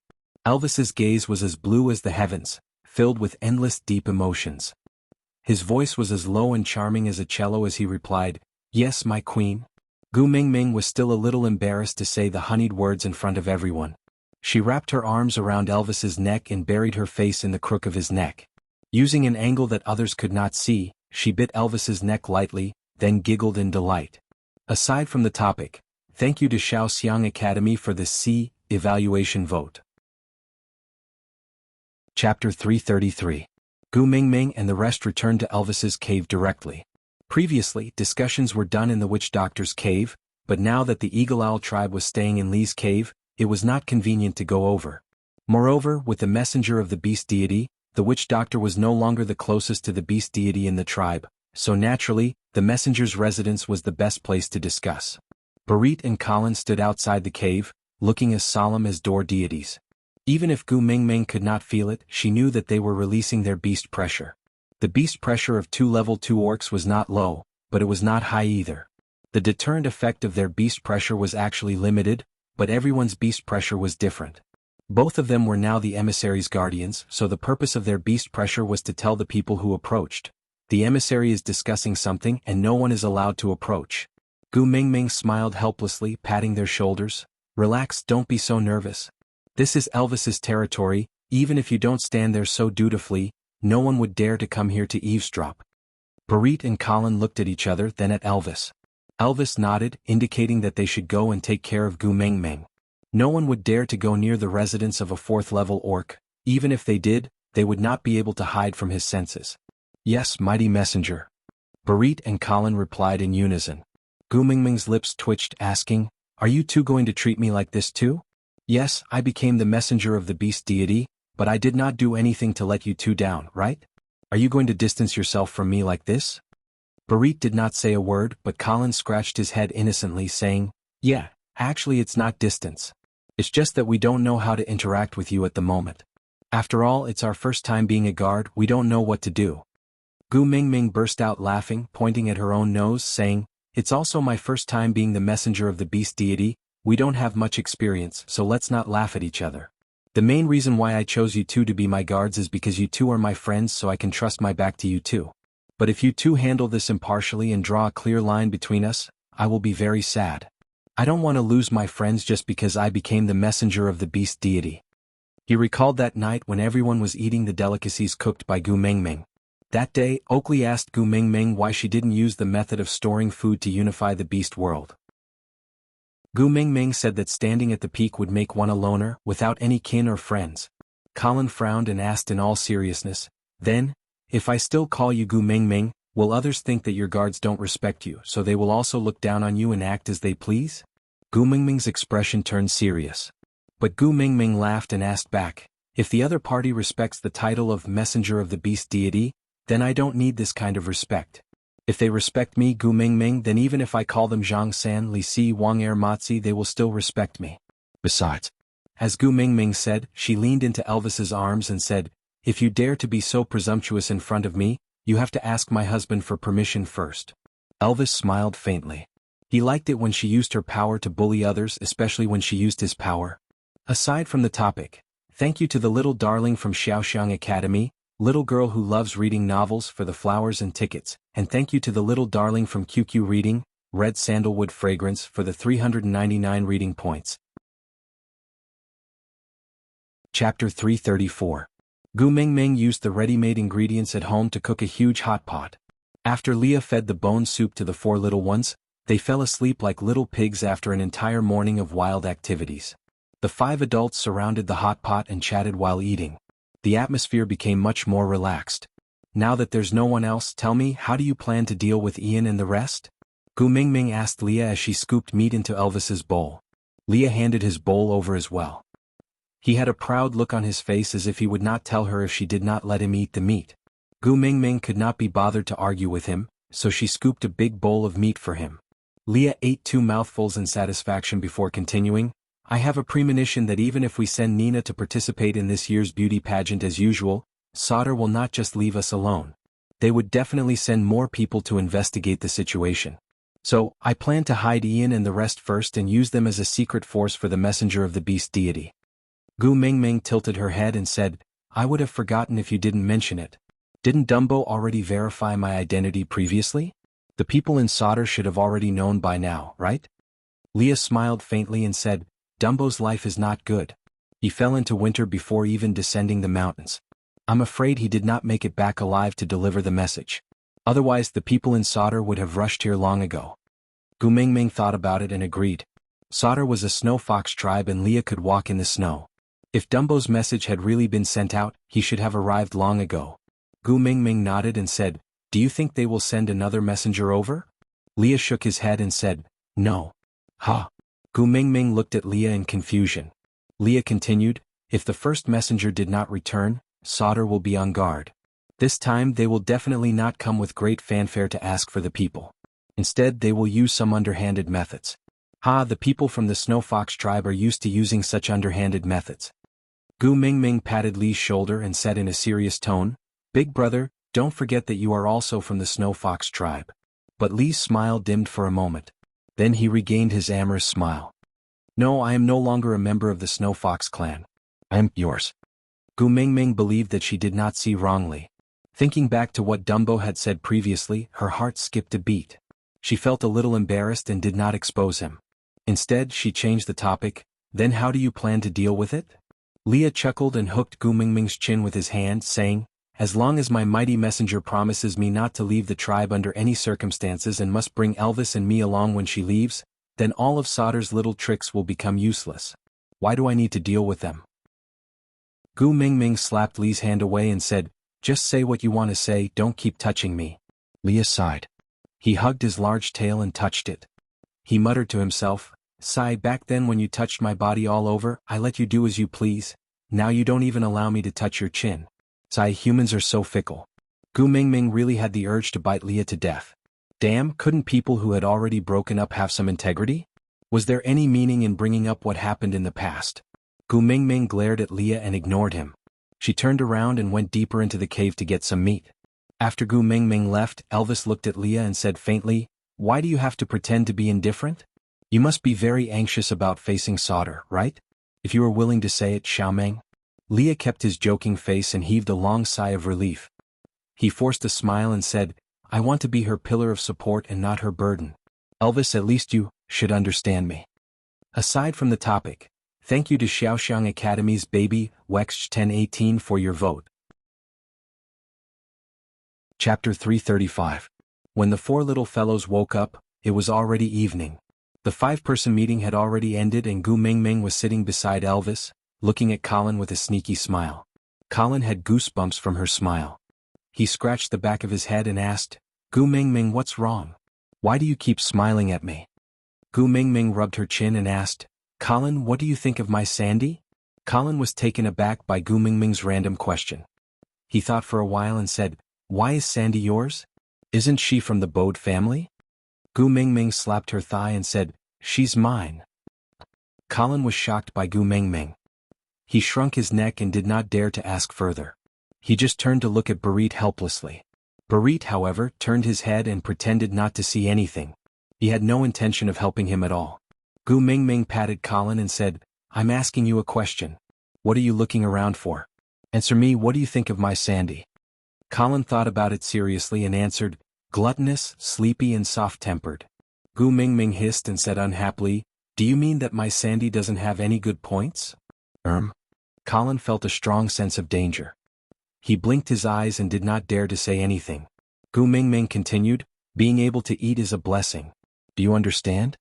[SPEAKER 1] Elvis's gaze was as blue as the heavens, filled with endless deep emotions. His voice was as low and charming as a cello as he replied, "Yes, my queen." Gu Mingming was still a little embarrassed to say the honeyed words in front of everyone. She wrapped her arms around Elvis's neck and buried her face in the crook of his neck. Using an angle that others could not see, she bit Elvis's neck lightly, then giggled in delight. Aside from the topic, thank you to Shaoxiang Academy for the C evaluation vote. Chapter 333. Gu Mingming and the rest returned to Elvis's cave directly. Previously, discussions were done in the witch doctor's cave, but now that the Eagle Owl tribe was staying in Li's cave, it was not convenient to go over. Moreover, with the messenger of the beast deity, the witch doctor was no longer the closest to the beast deity in the tribe, so naturally, the messenger's residence was the best place to discuss. Barit and Colin stood outside the cave, looking as solemn as door deities. Even if Gu Mingming could not feel it, she knew that they were releasing their beast pressure. The beast pressure of 2 level 2 orcs was not low, but it was not high either. The deterrent effect of their beast pressure was actually limited, but everyone's beast pressure was different. Both of them were now the emissary's guardians, so the purpose of their beast pressure was to tell the people who approached, "The emissary is discussing something and no one is allowed to approach." Gu Mingming smiled helplessly, patting their shoulders. "Relax, don't be so nervous. This is Elvis's territory, even if you don't stand there so dutifully, no one would dare to come here to eavesdrop." Barit and Colin looked at each other, then at Elvis. Elvis nodded, indicating that they should go and take care of Gu Mingming. No one would dare to go near the residence of a 4th-level orc. Even if they did, they would not be able to hide from his senses. Yes, mighty messenger. Barit and Colin replied in unison. Gu Mingming's lips twitched, asking, "Are you two going to treat me like this too?" "Yes, I became the messenger of the beast deity, but I did not do anything to let you two down, right? Are you going to distance yourself from me like this?" Barit did not say a word, but Colin scratched his head innocently, saying, "Yeah, actually it's not distance. It's just that we don't know how to interact with you at the moment. After all, it's our first time being a guard, we don't know what to do." Gu Mingming burst out laughing, pointing at her own nose, saying, "It's also my first time being the messenger of the beast deity, we don't have much experience, so let's not laugh at each other. The main reason why I chose you two to be my guards is because you two are my friends, so I can trust my back to you too. But if you two handle this impartially and draw a clear line between us, I will be very sad. I don't want to lose my friends just because I became the messenger of the beast deity." He recalled that night when everyone was eating the delicacies cooked by Gu Mingming. That day, Oakley asked Gu Mingming why she didn't use the method of storing food to unify the beast world. Gu Mingming said that standing at the peak would make one a loner, without any kin or friends. Colin frowned and asked in all seriousness, "Then, if I still call you Gu Mingming, will others think that your guards don't respect you, so they will also look down on you and act as they please?" Gu Mingming's expression turned serious. But Gu Mingming laughed and asked back, "If the other party respects the title of messenger of the beast deity, then I don't need this kind of respect. If they respect me, Gu Mingming, then even if I call them Zhang San, Li Si, Wang Er Matzi, they will still respect me. Besides," as Gu Mingming said, she leaned into Elvis's arms and said, "If you dare to be so presumptuous in front of me, you have to ask my husband for permission first." Elvis smiled faintly. He liked it when she used her power to bully others, especially when she used his power. Aside from the topic, thank you to the little darling from Xiaoxiang Academy, little girl who loves reading novels, for the flowers and tickets, and thank you to the little darling from QQ Reading, Red Sandalwood Fragrance, for the 399 reading points. Chapter 334. Gu Mingming used the ready-made ingredients at home to cook a huge hot pot. After Leah fed the bone soup to the 4 little ones, they fell asleep like little pigs after an entire morning of wild activities. The 5 adults surrounded the hot pot and chatted while eating. The atmosphere became much more relaxed. "Now that there's no one else, tell me, how do you plan to deal with Ian and the rest?" Gu Mingming asked Leah as she scooped meat into Elvis's bowl. Leah handed his bowl over as well. He had a proud look on his face as if he would not tell her if she did not let him eat the meat. Gu Mingming could not be bothered to argue with him, so she scooped a big bowl of meat for him. Leah ate 2 mouthfuls in satisfaction before continuing, "I have a premonition that even if we send Nina to participate in this year's beauty pageant as usual, Sauter will not just leave us alone. They would definitely send more people to investigate the situation. So, I plan to hide Ian and the rest first and use them as a secret force for the messenger of the beast deity." Gu Mingming tilted her head and said, "I would have forgotten if you didn't mention it. Didn't Dumbo already verify my identity previously? The people in Sauter should have already known by now, right?" Leah smiled faintly and said, "Dumbo's life is not good. He fell into winter before even descending the mountains. I'm afraid he did not make it back alive to deliver the message. Otherwise the people in Sauter would have rushed here long ago." Gu Mingming thought about it and agreed. Sauter was a snow fox tribe and Leah could walk in the snow. If Dumbo's message had really been sent out, he should have arrived long ago. Gu Mingming nodded and said, "Do you think they will send another messenger over?" Leah shook his head and said, "No." "Ha." Gu Mingming looked at Leah in confusion. Leah continued, "If the first messenger did not return, Sauter will be on guard. This time they will definitely not come with great fanfare to ask for the people. Instead they will use some underhanded methods. Ha, the people from the Snow Fox tribe are used to using such underhanded methods." Gu Mingming patted Li's shoulder and said in a serious tone, "Big brother, don't forget that you are also from the Snow Fox tribe." But Li's smile dimmed for a moment. Then he regained his amorous smile. "No, I am no longer a member of the Snow Fox clan. I am yours." Gu Mingming believed that she did not see wrongly. Thinking back to what Dumbo had said previously, her heart skipped a beat. She felt a little embarrassed and did not expose him. Instead, she changed the topic, "Then how do you plan to deal with it?" Leah chuckled and hooked Gu Mingming's chin with his hand, saying, as long as my mighty messenger promises me not to leave the tribe under any circumstances and must bring Elvis and me along when she leaves, then all of Sauter's little tricks will become useless. Why do I need to deal with them? Gu Mingming slapped Li's hand away and said, "Just say what you want to say, don't keep touching me." Li sighed. He hugged his large tail and touched it. He muttered to himself, "Sigh, back then when you touched my body all over, I let you do as you please. Now you don't even allow me to touch your chin. Sigh, humans are so fickle." Gu Mingming really had the urge to bite Leah to death. Damn, couldn't people who had already broken up have some integrity? Was there any meaning in bringing up what happened in the past? Gu Mingming glared at Leah and ignored him. She turned around and went deeper into the cave to get some meat. After Gu Mingming left, Elvis looked at Leah and said faintly, "Why do you have to pretend to be indifferent? You must be very anxious about facing Sauter, right? If you are willing to say it, Xiaomeng." Leah kept his joking face and heaved a long sigh of relief. He forced a smile and said, "I want to be her pillar of support and not her burden. Elvis, at least you should understand me." Aside from the topic, thank you to Xiaoxiang Academy's baby, Wex1018 for your vote. Chapter 335. When the four little fellows woke up, it was already evening. The five-person meeting had already ended and Gu Mingming was sitting beside Elvis, looking at Colin with a sneaky smile. Colin had goosebumps from her smile. He scratched the back of his head and asked, "Gu Mingming, what's wrong? Why do you keep smiling at me?" Gu Mingming rubbed her chin and asked, "Colin, what do you think of my Sandy?" Colin was taken aback by Gu Mingming's random question. He thought for a while and said, "Why is Sandy yours? Isn't she from the Bode family?" Gu Mingming slapped her thigh and said, "She's mine." Colin was shocked by Gu Mingming. He shrunk his neck and did not dare to ask further. He just turned to look at Barit helplessly. Barit, however, turned his head and pretended not to see anything. He had no intention of helping him at all. Gu Mingming patted Colin and said, "I'm asking you a question. What are you looking around for? Answer me, what do you think of my Sandy?" Colin thought about it seriously and answered, "Gluttonous, sleepy and soft-tempered." Gu Mingming hissed and said unhappily, "Do you mean that my Sandy doesn't have any good points?" Colin felt a strong sense of danger. He blinked his eyes and did not dare to say anything. Gu Mingming continued, "Being able to eat is a blessing. Do you understand?"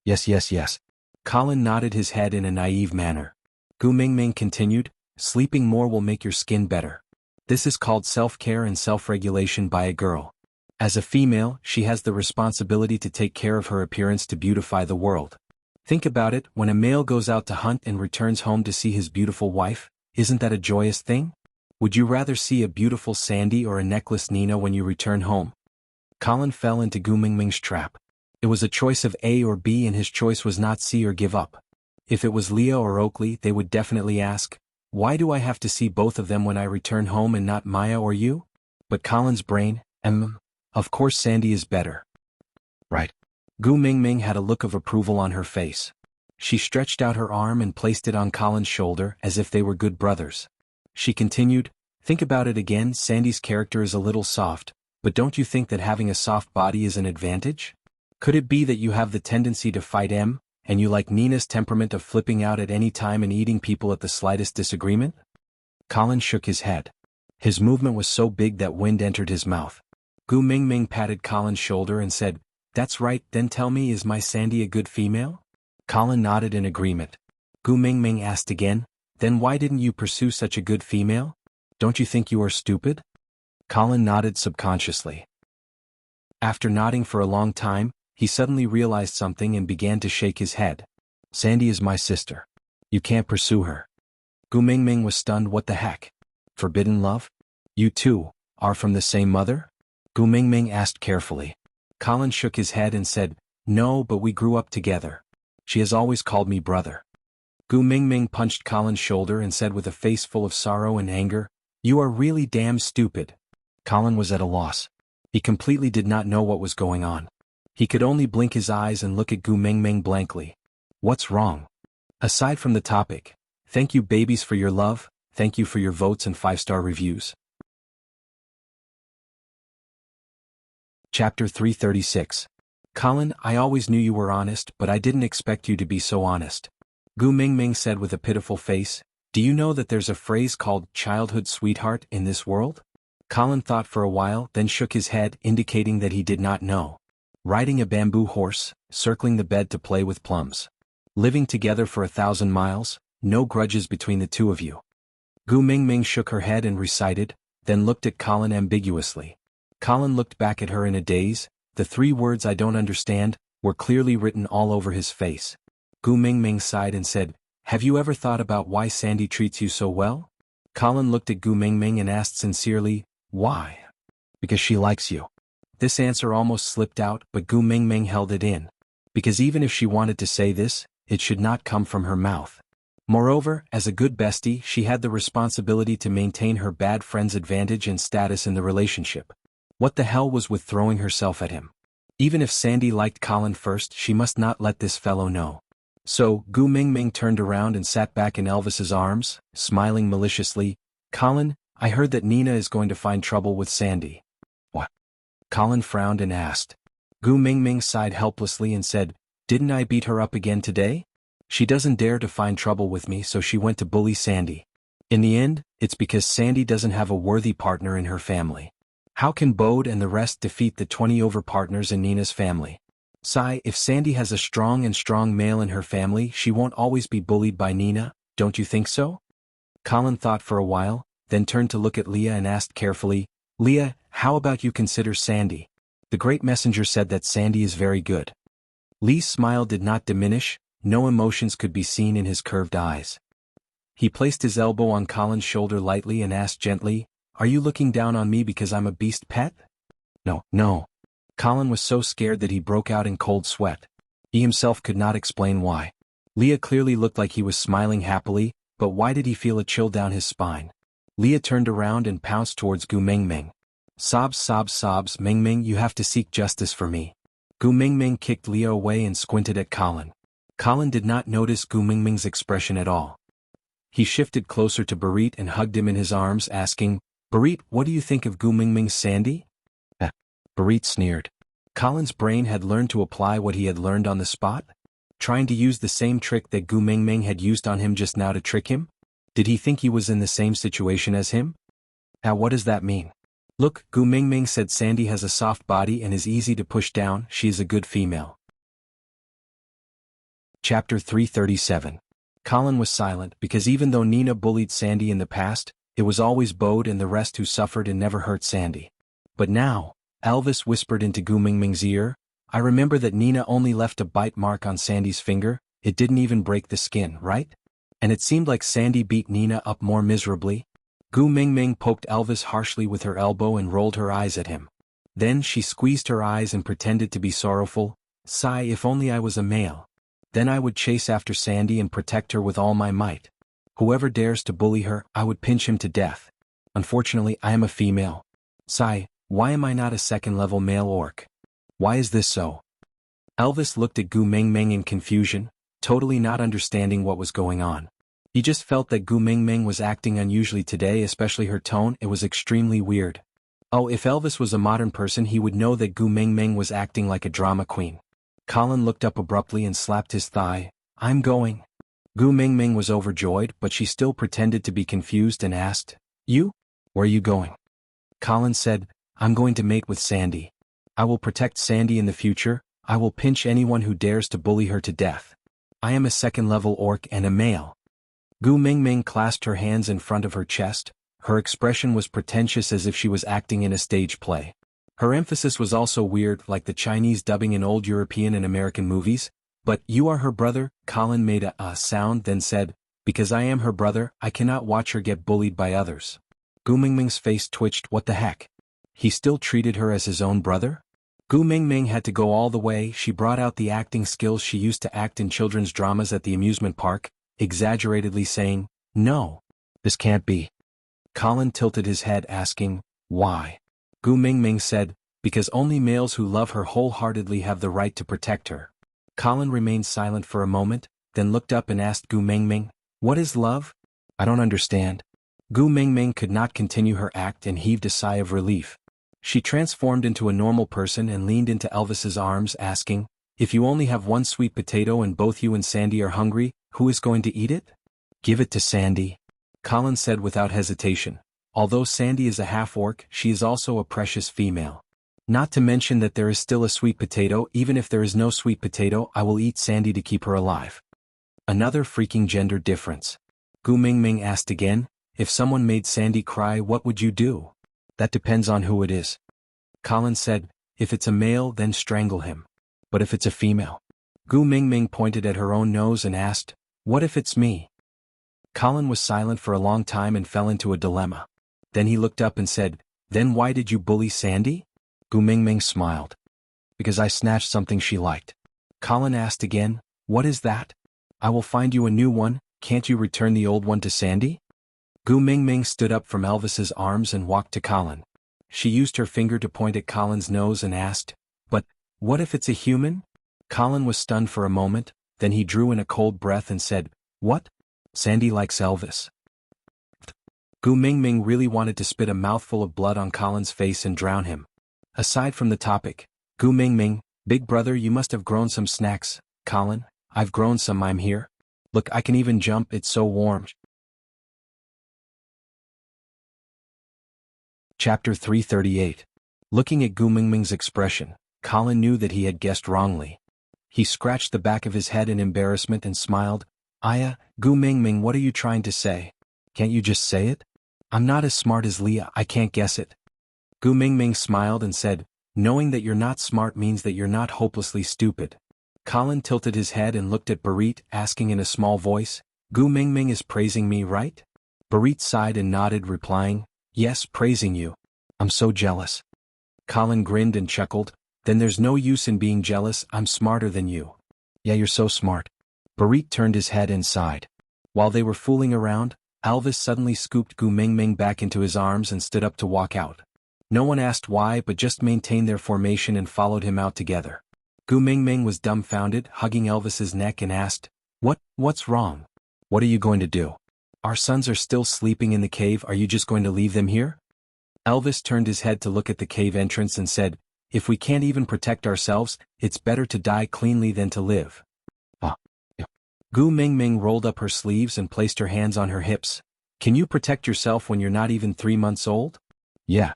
[SPEAKER 1] Yes. Colin nodded his head in a naive manner. Gu Mingming continued, "Sleeping more will make your skin better. This is called self-care and self-regulation by a girl. As a female, she has the responsibility to take care of her appearance to beautify the world. Think about it, when a male goes out to hunt and returns home to see his beautiful wife, isn't that a joyous thing? Would you rather see a beautiful Sandy or a necklace Nina when you return home?" Colin fell into Gu Mingming's trap. It was a choice of A or B and his choice was not C or give up. If it was Leah or Oakley, they would definitely ask, "Why do I have to see both of them when I return home and not Maya or you?" But Colin's brain, of course Sandy is better. Right. Gu Mingming had a look of approval on her face. She stretched out her arm and placed it on Colin's shoulder as if they were good brothers. She continued, "Think about it again, Sandy's character is a little soft, but don't you think that having a soft body is an advantage? Could it be that you have the tendency to fight and you like Nina's temperament of flipping out at any time and eating people at the slightest disagreement?" Colin shook his head. His movement was so big that wind entered his mouth. Gu Mingming patted Colin's shoulder and said, "That's right, then tell me, is my Sandy a good female?" Colin nodded in agreement. Gu Mingming asked again, "Then why didn't you pursue such a good female? Don't you think you are stupid?" Colin nodded subconsciously. After nodding for a long time, he suddenly realized something and began to shake his head. "Sandy is my sister. You can't pursue her." Gu Mingming was stunned. What the heck? Forbidden love? You two are from the same mother? Gu Mingming asked carefully. Colin shook his head and said, "No, but we grew up together. She has always called me brother." Gu Mingming punched Colin's shoulder and said with a face full of sorrow and anger, "You are really damn stupid." Colin was at a loss. He completely did not know what was going on. He could only blink his eyes and look at Gu Mingming blankly. What's wrong? Aside from the topic, thank you babies for your love, thank you for your votes and 5-star reviews. Chapter 336. Colin, I always knew you were honest, but I didn't expect you to be so honest. Gu Mingming said with a pitiful face, Do you know that there's a phrase called childhood sweetheart in this world? Colin thought for a while, then shook his head, indicating that he did not know. Riding a bamboo horse, circling the bed to play with plums. Living together for 1,000 miles, no grudges between the two of you. Gu Mingming shook her head and recited, then looked at Colin ambiguously. Colin looked back at her in a daze. The 3 words "I don't understand" were clearly written all over his face. Gu Mingming sighed and said, "Have you ever thought about why Sandy treats you so well?" Colin looked at Gu Mingming and asked sincerely, "Why?" "Because she likes you." This answer almost slipped out, but Gu Mingming held it in. Because even if she wanted to say this, it should not come from her mouth. Moreover, as a good bestie, she had the responsibility to maintain her bad friend's advantage and status in the relationship. What the hell was with throwing herself at him? Even if Sandy liked Colin first, she must not let this fellow know. So, Gu Mingming turned around and sat back in Elvis's arms, smiling maliciously. "Colin, I heard that Nina is going to find trouble with Sandy." "What?" Colin frowned and asked. Gu Mingming sighed helplessly and said, "Didn't I beat her up again today? She doesn't dare to find trouble with me, so she went to bully Sandy. In the end, it's because Sandy doesn't have a worthy partner in her family. How can Bode and the rest defeat the 20 over partners in Nina's family? Sigh, if Sandy has a strong male in her family, she won't always be bullied by Nina, don't you think so?" Colin thought for a while, then turned to look at Leah and asked carefully, "Leah, how about you consider Sandy? The great messenger said that Sandy is very good." Lee's smile did not diminish, no emotions could be seen in his curved eyes. He placed his elbow on Colin's shoulder lightly and asked gently, "Are you looking down on me because I'm a beast pet?" No. Colin was so scared that he broke out in cold sweat. He himself could not explain why. Leah clearly looked like he was smiling happily, but why did he feel a chill down his spine? Leah turned around and pounced towards Gu Mingming. "Sobs, Mingming, you have to seek justice for me." Gu Mingming kicked Leah away and squinted at Colin. Colin did not notice Gu Mingming's expression at all. He shifted closer to Barit and hugged him in his arms, asking, "Barit, what do you think of Gu Mingming's Sandy?" Barit sneered. Colin's brain had learned to apply what he had learned on the spot? Trying to use the same trick that Gu Mingming had used on him just now to trick him? Did he think he was in the same situation as him? What does that mean? "Look," Gu Mingming said, "Sandy has a soft body and is easy to push down, she is a good female." Chapter 337. Colin was silent because even though Nina bullied Sandy in the past, it was always Bode and the rest who suffered and never hurt Sandy. But now, Elvis whispered into Gu Mingming's ear, "I remember that Nina only left a bite mark on Sandy's finger, it didn't even break the skin, right? And it seemed like Sandy beat Nina up more miserably." Gu Mingming poked Elvis harshly with her elbow and rolled her eyes at him. Then she squeezed her eyes and pretended to be sorrowful. "Sigh, if only I was a male. Then I would chase after Sandy and protect her with all my might. Whoever dares to bully her, I would pinch him to death. Unfortunately, I am a female. Sigh, why am I not a second-level male orc? Why is this so?" Elvis looked at Gu Mingming in confusion, totally not understanding what was going on. He just felt that Gu Mingming was acting unusually today, especially her tone. It was extremely weird. Oh, if Elvis was a modern person, he would know that Gu Mingming was acting like a drama queen. Colin looked up abruptly and slapped his thigh. "I'm going." Gu Mingming was overjoyed, but she still pretended to be confused and asked, "You? Where are you going?" Colin said, "I'm going to mate with Sandy. I will protect Sandy in the future, I will pinch anyone who dares to bully her to death. I am a second-level orc and a male." Gu Mingming clasped her hands in front of her chest, her expression was pretentious as if she was acting in a stage play. Her emphasis was also weird, like the Chinese dubbing in old European and American movies. "But you are her brother?" Colin made a sound, then said, "Because I am her brother, I cannot watch her get bullied by others." Gu Mingming's face twitched. What the heck? He still treated her as his own brother? Gu Mingming had to go all the way. She brought out the acting skills she used to act in children's dramas at the amusement park, exaggeratedly saying, "No. This can't be." Colin tilted his head, asking, "Why?" Gu Mingming said, "Because only males who love her wholeheartedly have the right to protect her." Colin remained silent for a moment, then looked up and asked Gu Mingming, "What is love? I don't understand." Gu Mingming could not continue her act and heaved a sigh of relief. She transformed into a normal person and leaned into Elvis's arms, asking, "If you only have one sweet potato and both you and Sandy are hungry, who is going to eat it?" "Give it to Sandy." Colin said without hesitation. Although Sandy is a half-orc, she is also a precious female. Not to mention that there is still a sweet potato. Even if there is no sweet potato, I will eat Sandy to keep her alive. Another freaking gender difference. Gu Mingming asked again, if someone made Sandy cry, what would you do? That depends on who it is. Colin said, if it's a male, then strangle him. But if it's a female? Gu Mingming pointed at her own nose and asked, what if it's me? Colin was silent for a long time and fell into a dilemma. Then he looked up and said, then why did you bully Sandy? Gu Mingming smiled. Because I snatched something she liked. Colin asked again, what is that? I will find you a new one, can't you return the old one to Sandy? Gu Mingming stood up from Elvis's arms and walked to Colin. She used her finger to point at Colin's nose and asked, but, what if it's a human? Colin was stunned for a moment, then he drew in a cold breath and said, what? Sandy likes Elvis. Gu Mingming really wanted to spit a mouthful of blood on Colin's face and drown him. Aside from the topic, Gu Mingming, big brother, you must have grown some snacks. Colin, I've grown some. I'm here. Look, I can even jump, it's so warm. Chapter 338. Looking at Gu Mingming's expression, Colin knew that he had guessed wrongly. He scratched the back of his head in embarrassment and smiled. Aya, Gu Mingming, what are you trying to say? Can't you just say it? I'm not as smart as Leah, I can't guess it. Gu Mingming smiled and said, knowing that you're not smart means that you're not hopelessly stupid. Colin tilted his head and looked at Barit, asking in a small voice, Gu Mingming is praising me, right? Barit sighed and nodded, replying, yes, praising you. I'm so jealous. Colin grinned and chuckled, then there's no use in being jealous, I'm smarter than you. Yeah, you're so smart. Barit turned his head and sighed. While they were fooling around, Elvis suddenly scooped Gu Mingming back into his arms and stood up to walk out. No one asked why but just maintained their formation and followed him out together. Gu Mingming was dumbfounded, hugging Elvis's neck and asked, what's wrong? What are you going to do? Our sons are still sleeping in the cave, are you just going to leave them here? Elvis turned his head to look at the cave entrance and said, if we can't even protect ourselves, it's better to die cleanly than to live. Gu Mingming rolled up her sleeves and placed her hands on her hips. Can you protect yourself when you're not even 3 months old? Yeah.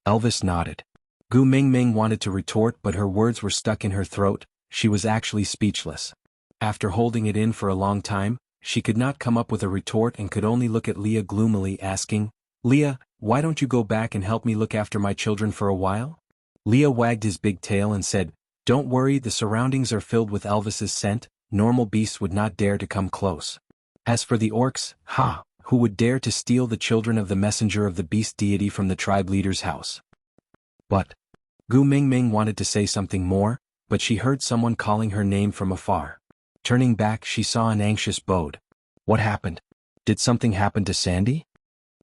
[SPEAKER 1] Elvis nodded. Gu Mingming wanted to retort but her words were stuck in her throat, she was actually speechless. After holding it in for a long time, she could not come up with a retort and could only look at Leah gloomily, asking, Leah, why don't you go back and help me look after my children for a while? Leah wagged his big tail and said, don't worry, the surroundings are filled with Elvis's scent, normal beasts would not dare to come close. As for the orcs, who would dare to steal the children of the messenger of the beast deity from the tribe leader's house? But Gu Mingming wanted to say something more, but she heard someone calling her name from afar. Turning back, she saw an anxious Bode. What happened? Did something happen to Sandy?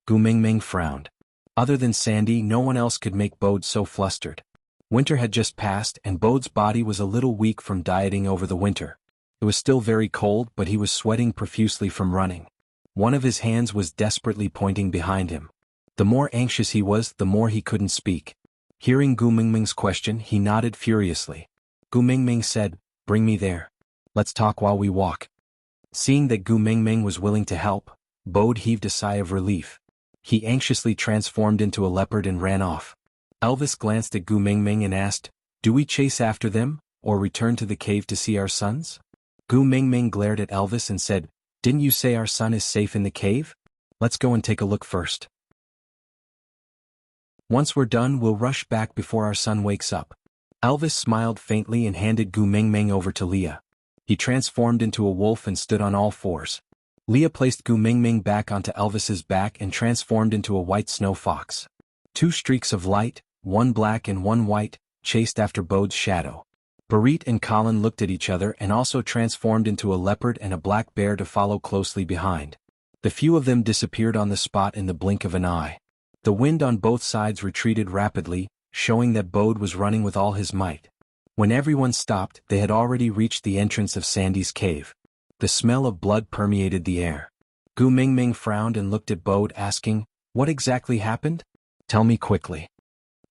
[SPEAKER 1] Gu Mingming frowned. Other than Sandy, no one else could make Bode so flustered. Winter had just passed and Bode's body was a little weak from dieting over the winter. It was still very cold but he was sweating profusely from running. One of his hands was desperately pointing behind him. The more anxious he was, the more he couldn't speak. Hearing Gu Mingming's question, he nodded furiously. Gu Mingming said, bring me there. Let's talk while we walk. Seeing that Gu Mingming was willing to help, Bode heaved a sigh of relief. He anxiously transformed into a leopard and ran off. Elvis glanced at Gu Mingming and asked, do we chase after them, or return to the cave to see our sons? Gu Mingming glared at Elvis and said, didn't you say our son is safe in the cave? Let's go and take a look first. Once we're done, we'll rush back before our son wakes up. Elvis smiled faintly and handed Gu Mingming over to Leah. He transformed into a wolf and stood on all fours. Leah placed Gu Mingming back onto Elvis's back and transformed into a white snow fox. 2 streaks of light, one black and one white, chased after Bode's shadow. Barit and Colin looked at each other and also transformed into a leopard and a black bear to follow closely behind. The few of them disappeared on the spot in the blink of an eye. The wind on both sides retreated rapidly, showing that Bode was running with all his might. When everyone stopped, they had already reached the entrance of Sandy's cave. The smell of blood permeated the air. Gu Mingming frowned and looked at Bode, asking, what exactly happened? Tell me quickly.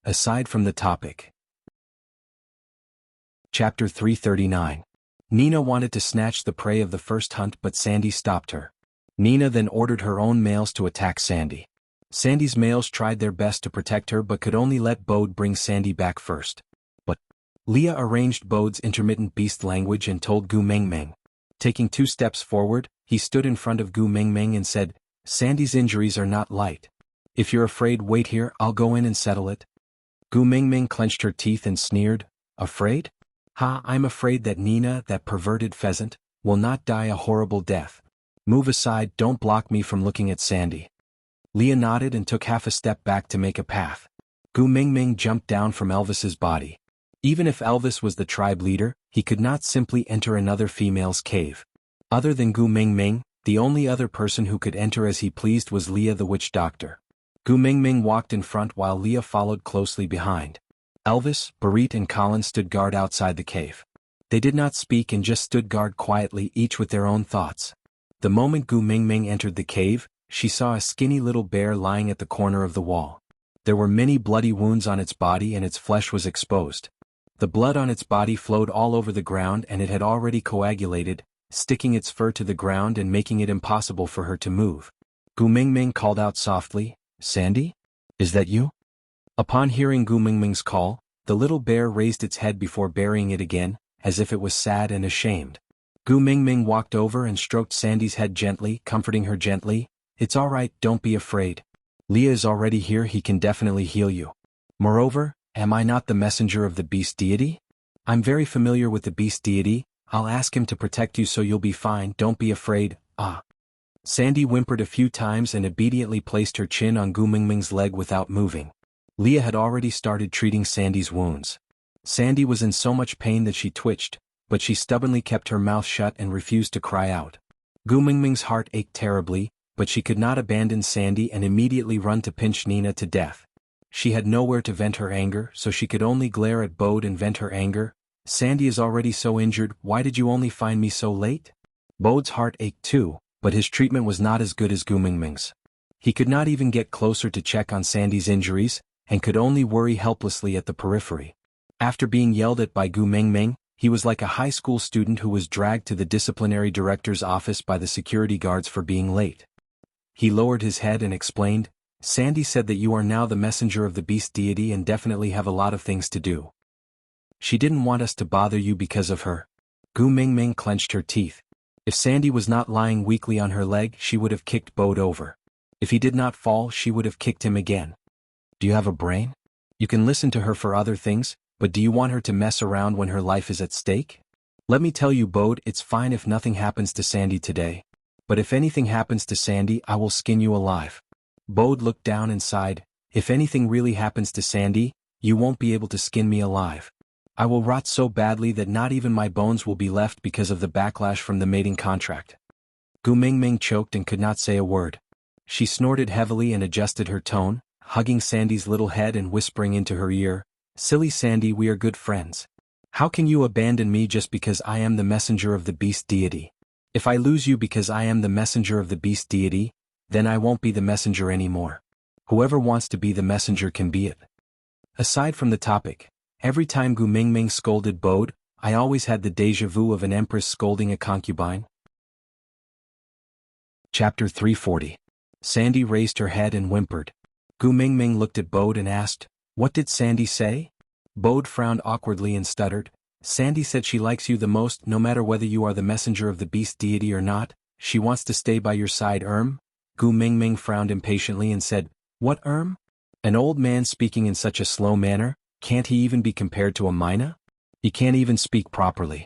[SPEAKER 1] Aside from the topic. Chapter 339. Nina wanted to snatch the prey of the first hunt but Sandy stopped her. Nina then ordered her own males to attack Sandy. Sandy's males tried their best to protect her but could only let Bode bring Sandy back first. But Leah arranged Bode's intermittent beast language and told Gu Mengmeng. Taking 2 steps forward, he stood in front of Gu Mengmeng and said, "Sandy's injuries are not light. If you're afraid, wait here, I'll go in and settle it." Gu Mengmeng clenched her teeth and sneered, "Afraid? Ha, I'm afraid that Nina, that perverted pheasant, will not die a horrible death. Move aside, don't block me from looking at Sandy." Leah nodded and took half a step back to make a path. Gu Mengmeng jumped down from Elvis's body. Even if Elvis was the tribe leader, he could not simply enter another female's cave. Other than Gu Mengmeng, the only other person who could enter as he pleased was Leah the witch doctor. Gu Mengmeng walked in front while Leah followed closely behind. Elvis, Barit and Colin stood guard outside the cave. They did not speak and just stood guard quietly, each with their own thoughts. The moment Gu Mengmeng entered the cave, she saw a skinny little bear lying at the corner of the wall. There were many bloody wounds on its body and its flesh was exposed. The blood on its body flowed all over the ground and it had already coagulated, sticking its fur to the ground and making it impossible for her to move. Gu Mengmeng called out softly, "Sandy? Is that you?" Upon hearing Gu Mengmeng's call, the little bear raised its head before burying it again, as if it was sad and ashamed. Gu Mengmeng walked over and stroked Sandy's head gently, comforting her gently. "It's all right, don't be afraid. Leah is already here, he can definitely heal you. Moreover, am I not the messenger of the beast deity? I'm very familiar with the beast deity, I'll ask him to protect you so you'll be fine, don't be afraid, ah." Sandy whimpered a few times and obediently placed her chin on Gu Mengmeng's leg without moving. Leah had already started treating Sandy's wounds. Sandy was in so much pain that she twitched, but she stubbornly kept her mouth shut and refused to cry out. Gu Mengmeng's heart ached terribly, but she could not abandon Sandy and immediately run to pinch Nina to death. She had nowhere to vent her anger, so she could only glare at Bode and vent her anger. "Sandy is already so injured, why did you only find me so late?" Bode's heart ached too, but his treatment was not as good as Gu Mengmeng's. He could not even get closer to check on Sandy's injuries, and could only worry helplessly at the periphery. After being yelled at by Gu Mengmeng, he was like a high school student who was dragged to the disciplinary director's office by the security guards for being late. He lowered his head and explained, "Sandy said that you are now the messenger of the beast deity and definitely have a lot of things to do. She didn't want us to bother you because of her." Gu Mengmeng clenched her teeth. If Sandy was not lying weakly on her leg, she would have kicked Bode over. If he did not fall, she would have kicked him again. "Do you have a brain? You can listen to her for other things, but do you want her to mess around when her life is at stake? Let me tell you, Bode, it's fine if nothing happens to Sandy today. But if anything happens to Sandy, I will skin you alive." Bode looked down and sighed, "If anything really happens to Sandy, you won't be able to skin me alive. I will rot so badly that not even my bones will be left because of the backlash from the mating contract." Gu Mengmeng choked and could not say a word. She snorted heavily and adjusted her tone, hugging Sandy's little head and whispering into her ear, "Silly Sandy, we are good friends. How can you abandon me just because I am the messenger of the beast deity? If I lose you because I am the messenger of the beast deity, then I won't be the messenger anymore. Whoever wants to be the messenger can be it." Aside from the topic, every time Gu Mengmeng scolded Bode, I always had the déjà vu of an empress scolding a concubine. Chapter 340. Sandy raised her head and whimpered. Gu Mengmeng looked at Bode and asked, "What did Sandy say?" Bode frowned awkwardly and stuttered, "Sandy said she likes you the most no matter whether you are the messenger of the beast deity or not, she wants to stay by your side." Gu Mengmeng frowned impatiently and said, "What An old man speaking in such a slow manner, can't he even be compared to a mina? He can't even speak properly."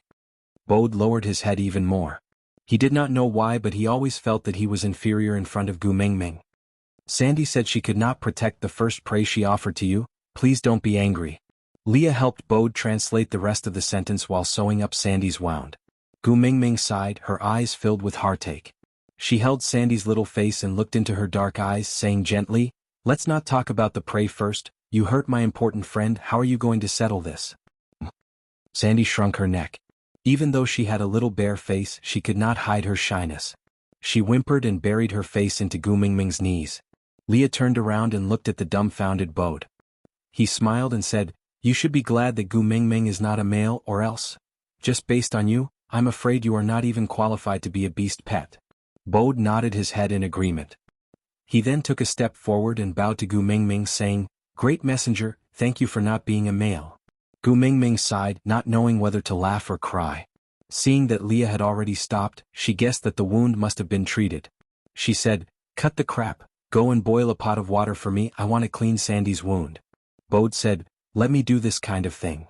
[SPEAKER 1] Bode lowered his head even more. He did not know why, but he always felt that he was inferior in front of Gu Mengmeng. "Sandy said she could not protect the first prey she offered to you, please don't be angry." Leah helped Bode translate the rest of the sentence while sewing up Sandy's wound. Gu Mengmeng sighed, her eyes filled with heartache. She held Sandy's little face and looked into her dark eyes, saying gently, "Let's not talk about the prey first, you hurt my important friend, how are you going to settle this?" Sandy shrunk her neck. Even though she had a little bare face, she could not hide her shyness. She whimpered and buried her face into Gu Mengmeng's knees. Leah turned around and looked at the dumbfounded Bode. He smiled and said, "You should be glad that Gu Mengmeng is not a male, or else, just based on you, I'm afraid you are not even qualified to be a beast pet." Bode nodded his head in agreement. He then took a step forward and bowed to Gu Mingming, saying, "Great messenger, thank you for not being a male." Gu Mingming sighed, not knowing whether to laugh or cry. Seeing that Leah had already stopped, she guessed that the wound must have been treated. She said, "Cut the crap, go and boil a pot of water for me, I want to clean Sandy's wound." Bode said, "Let me do this kind of thing."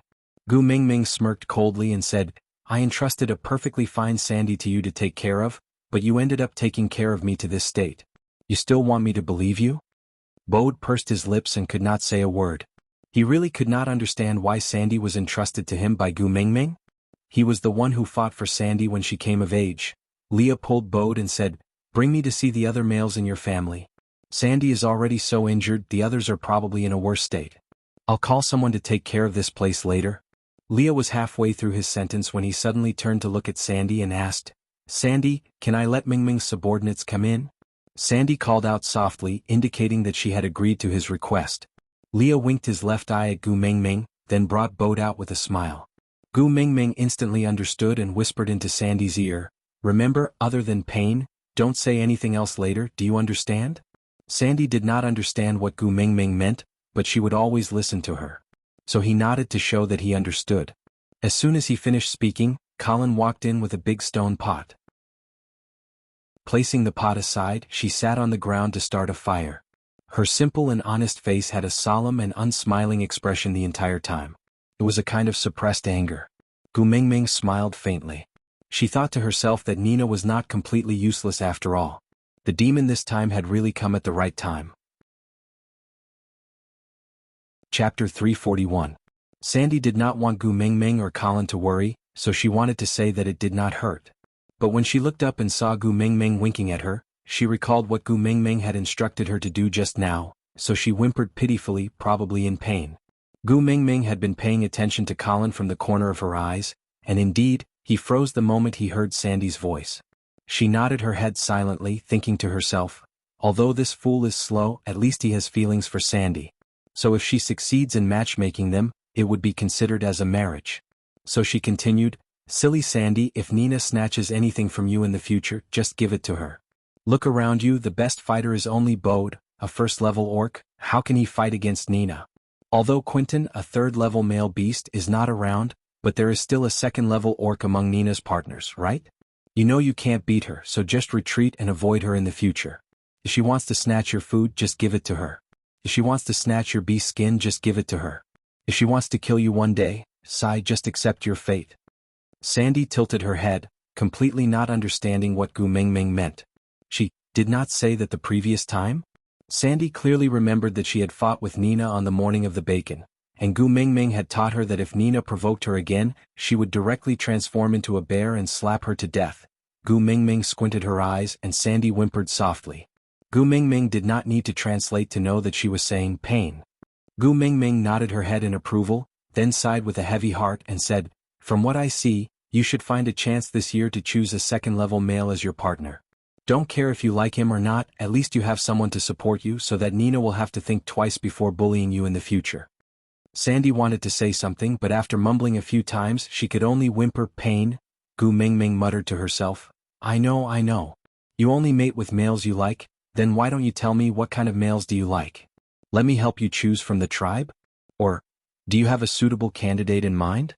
[SPEAKER 1] Gu Mingming smirked coldly and said, "I entrusted a perfectly fine Sandy to you to take care of, but you ended up taking care of me to this state. You still want me to believe you?" Bode pursed his lips and could not say a word. He really could not understand why Sandy was entrusted to him by Gu Mingming. He was the one who fought for Sandy when she came of age. Leah pulled Bode and said, "Bring me to see the other males in your family. Sandy is already so injured, the others are probably in a worse state. I'll call someone to take care of this place later." Leah was halfway through his sentence when he suddenly turned to look at Sandy and asked, "Sandy, can I let Mingming's subordinates come in?" Sandy called out softly, indicating that she had agreed to his request. Leah winked his left eye at Gu Mingming, then brought Bode out with a smile. Gu Mingming instantly understood and whispered into Sandy's ear, "Remember, other than pain, don't say anything else later, do you understand?" Sandy did not understand what Gu Mingming meant, but she would always listen to her. So he nodded to show that he understood. As soon as he finished speaking, Colin walked in with a big stone pot. Placing the pot aside, she sat on the ground to start a fire. Her simple and honest face had a solemn and unsmiling expression the entire time. It was a kind of suppressed anger. Gu Mingming smiled faintly. She thought to herself that Nina was not completely useless after all. The demon this time had really come at the right time. Chapter 341. Sandy did not want Gu Mingming or Colin to worry, so she wanted to say that it did not hurt. But when she looked up and saw Gu Mingming winking at her, she recalled what Gu Mingming had instructed her to do just now, so she whimpered pitifully, probably in pain. Gu Mingming had been paying attention to Colin from the corner of her eyes, and indeed, he froze the moment he heard Sandy's voice. She nodded her head silently, thinking to herself, although this fool is slow, at least he has feelings for Sandy. So if she succeeds in matchmaking them, it would be considered as a marriage. So she continued, "Silly Sandy, if Nina snatches anything from you in the future, just give it to her. Look around you, the best fighter is only Bode, a first-level orc, how can he fight against Nina? Although Quentin, a third-level male beast, is not around, but there is still a second-level orc among Nina's partners, right? You know you can't beat her, so just retreat and avoid her in the future. If she wants to snatch your food, just give it to her. If she wants to snatch your beast skin, just give it to her. If she wants to kill you one day, sigh, just accept your fate." Sandy tilted her head, completely not understanding what Gu Mingming meant. She did not say that the previous time? Sandy clearly remembered that she had fought with Nina on the morning of the bacon, and Gu Mingming had taught her that if Nina provoked her again, she would directly transform into a bear and slap her to death. Gu Mingming squinted her eyes and Sandy whimpered softly. Gu Mingming did not need to translate to know that she was saying pain. Gu Mingming nodded her head in approval, then sighed with a heavy heart and said, "From what I see, you should find a chance this year to choose a second-level male as your partner. Don't care if you like him or not, at least you have someone to support you so that Nina will have to think twice before bullying you in the future." Sandy wanted to say something, but after mumbling a few times she could only whimper pain. Gu Mingming muttered to herself, I know. You only mate with males you like, then why don't you tell me what kind of males do you like? Let me help you choose from the tribe? Or, do you have a suitable candidate in mind?"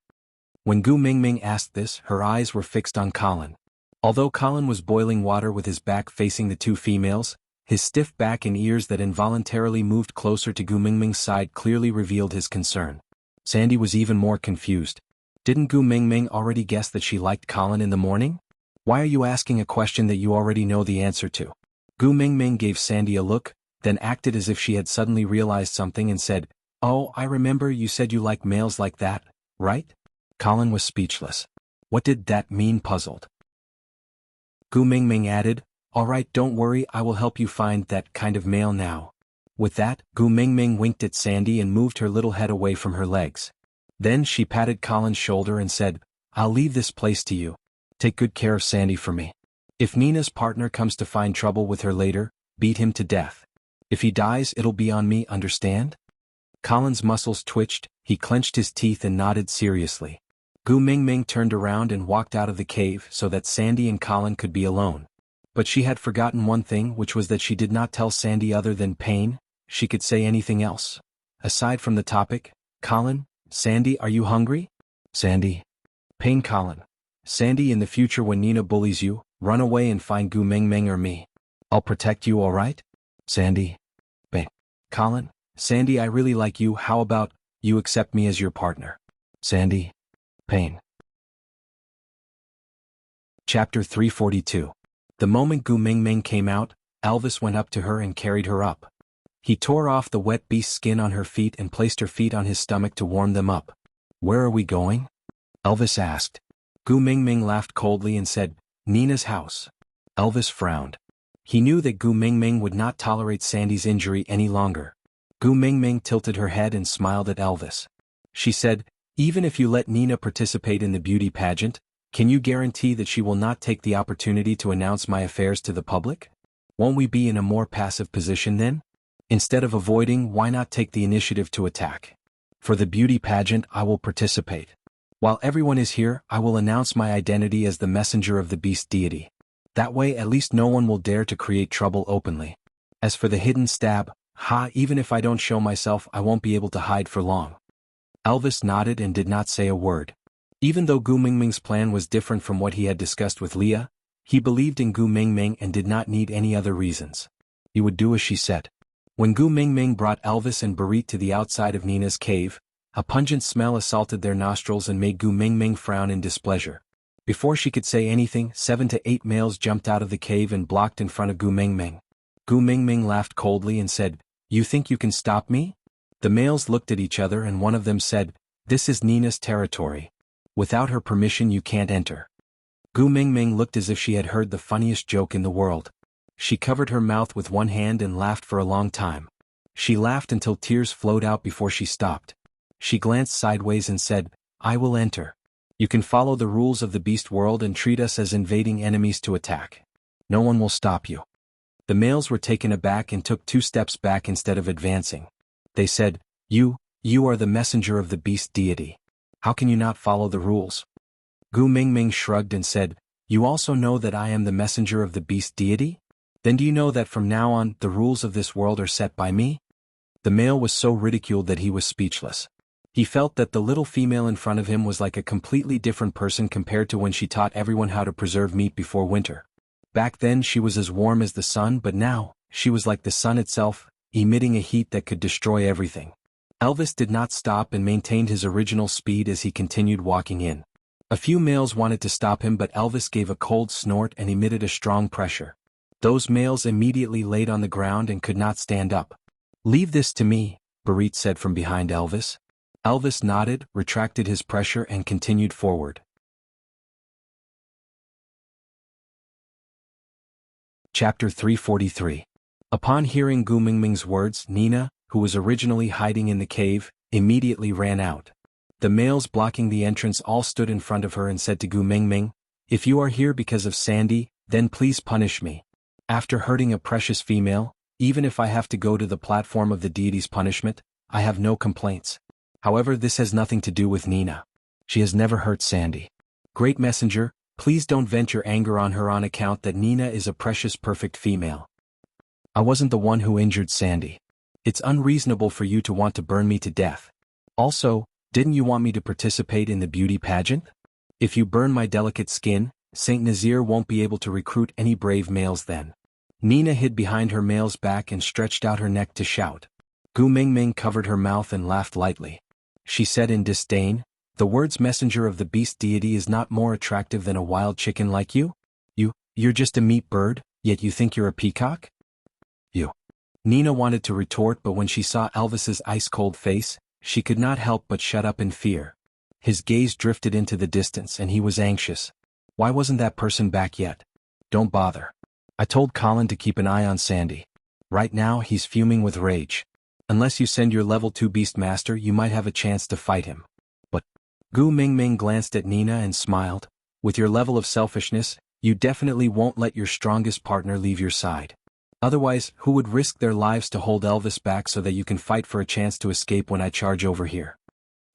[SPEAKER 1] When Gu Mingming asked this, her eyes were fixed on Colin. Although Colin was boiling water with his back facing the two females, his stiff back and ears that involuntarily moved closer to Gu Mingming's side clearly revealed his concern. Sandy was even more confused. Didn't Gu Mingming already guess that she liked Colin in the morning? Why are you asking a question that you already know the answer to? Gu Mingming gave Sandy a look, then acted as if she had suddenly realized something and said, "Oh, I remember you said you like males like that, right?" Colin was speechless. What did that mean, puzzled? Gu Mingming added, "All right, don't worry, I will help you find that kind of male now." With that, Gu Mingming winked at Sandy and moved her little head away from her legs. Then she patted Colin's shoulder and said, "I'll leave this place to you. Take good care of Sandy for me. If Nina's partner comes to find trouble with her later, beat him to death. If he dies, it'll be on me, understand?" Colin's muscles twitched, he clenched his teeth and nodded seriously. Gu Mingming turned around and walked out of the cave so that Sandy and Colin could be alone. But she had forgotten one thing, which was that she did not tell Sandy other than pain. She could say anything else. Aside from the topic, Colin, Sandy, are you hungry? Sandy. Pain. Colin. Sandy, in the future when Nina bullies you, run away and find Gu Ming Ming or me. I'll protect you, alright? Sandy. Pain. Colin. Sandy, I really like you, how about you accept me as your partner? Sandy. Pain. Chapter 342. The moment Gu Ming Ming came out, Elvis went up to her and carried her up. He tore off the wet beast skin on her feet and placed her feet on his stomach to warm them up. Where are we going? Elvis asked. Gu Ming Ming laughed coldly and said, Nina's house. Elvis frowned. He knew that Gu Ming Ming would not tolerate Sandy's injury any longer. Gu Ming Ming tilted her head and smiled at Elvis. She said, even if you let Nina participate in the beauty pageant, can you guarantee that she will not take the opportunity to announce my affairs to the public? Won't we be in a more passive position then? Instead of avoiding, why not take the initiative to attack? For the beauty pageant, I will participate. While everyone is here, I will announce my identity as the messenger of the beast deity. That way at least no one will dare to create trouble openly. As for the hidden stab, even if I don't show myself, I won't be able to hide for long. Elvis nodded and did not say a word. Even though Gu Ming Ming's plan was different from what he had discussed with Leah, he believed in Gu Ming Ming and did not need any other reasons. He would do as she said. When Gu Ming Ming brought Elvis and Barit to the outside of Nina's cave, a pungent smell assaulted their nostrils and made Gu Ming Ming frown in displeasure. Before she could say anything, 7 to 8 males jumped out of the cave and blocked in front of Gu Ming Ming. Gu Ming Ming laughed coldly and said, You think you can stop me? The males looked at each other and one of them said, This is Nina's territory. Without her permission you can't enter. Gu Ming Ming looked as if she had heard the funniest joke in the world. She covered her mouth with one hand and laughed for a long time. She laughed until tears flowed out before she stopped. She glanced sideways and said, I will enter. You can follow the rules of the beast world and treat us as invading enemies to attack. No one will stop you. The males were taken aback and took 2 steps back instead of advancing. They said, You are the messenger of the beast deity. How can you not follow the rules? Gu Ming Ming shrugged and said, You also know that I am the messenger of the beast deity? Then do you know that from now on, the rules of this world are set by me? The male was so ridiculed that he was speechless. He felt that the little female in front of him was like a completely different person compared to when she taught everyone how to preserve meat before winter. Back then she was as warm as the sun, but now, she was like the sun itself, emitting a heat that could destroy everything. Elvis did not stop and maintained his original speed as he continued walking in. A few males wanted to stop him, but Elvis gave a cold snort and emitted a strong pressure. Those males immediately laid on the ground and could not stand up. Leave this to me, Barit said from behind Elvis. Elvis nodded, retracted his pressure and continued forward. Chapter 343. Upon hearing Gu Ming Ming's words, Nina, who was originally hiding in the cave, immediately ran out. The males blocking the entrance all stood in front of her and said to Gu Ming Ming, If you are here because of Sandy, then please punish me. After hurting a precious female, even if I have to go to the platform of the deity's punishment, I have no complaints. However, this has nothing to do with Nina. She has never hurt Sandy. Great messenger, please don't vent your anger on her on account that Nina is a precious perfect female. I wasn't the one who injured Sandy. It's unreasonable for you to want to burn me to death. Also, didn't you want me to participate in the beauty pageant? If you burn my delicate skin, Saint Nazir won't be able to recruit any brave males then. Nina hid behind her male's back and stretched out her neck to shout. Gu Ming Ming covered her mouth and laughed lightly. She said in disdain, The words messenger of the beast deity is not more attractive than a wild chicken like you? You're just a meat bird, yet you think you're a peacock? You. Nina wanted to retort, but when she saw Elvis's ice-cold face, she could not help but shut up in fear. His gaze drifted into the distance and he was anxious. Why wasn't that person back yet? Don't bother. I told Colin to keep an eye on Sandy. Right now he's fuming with rage. Unless you send your level 2 beastmaster, you might have a chance to fight him. But Gu Ming Ming glanced at Nina and smiled. With your level of selfishness, you definitely won't let your strongest partner leave your side. Otherwise, who would risk their lives to hold Elvis back so that you can fight for a chance to escape when I charge over here?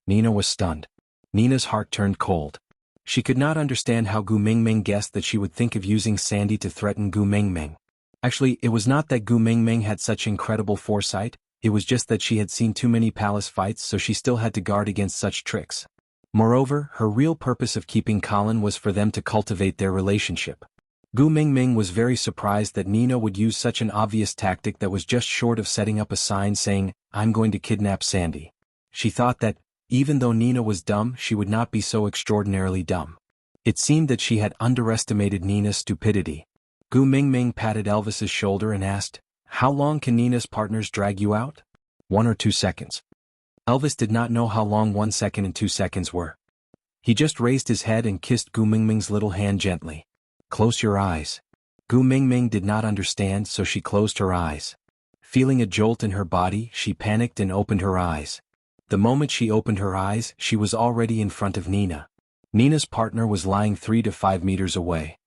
[SPEAKER 1] Nina was stunned. Nina's heart turned cold. She could not understand how Gu Mingming guessed that she would think of using Sandy to threaten Gu Mingming. Actually, it was not that Gu Mingming had such incredible foresight, it was just that she had seen too many palace fights, so she still had to guard against such tricks. Moreover, her real purpose of keeping Colin was for them to cultivate their relationship. Gu Mingming was very surprised that Nina would use such an obvious tactic that was just short of setting up a sign saying, "I'm going to kidnap Sandy." She thought that, even though Nina was dumb, she would not be so extraordinarily dumb. It seemed that she had underestimated Nina's stupidity. Gu Mingming patted Elvis's shoulder and asked, "How long can Nina's partners drag you out?" 1 or 2 seconds. Elvis did not know how long 1 second and 2 seconds were. He just raised his head and kissed Gu Mingming's little hand gently. "Close your eyes." Gu Mingming did not understand, so she closed her eyes. Feeling a jolt in her body, she panicked and opened her eyes. The moment she opened her eyes, she was already in front of Nina. Nina's partner was lying 3 to 5 meters away.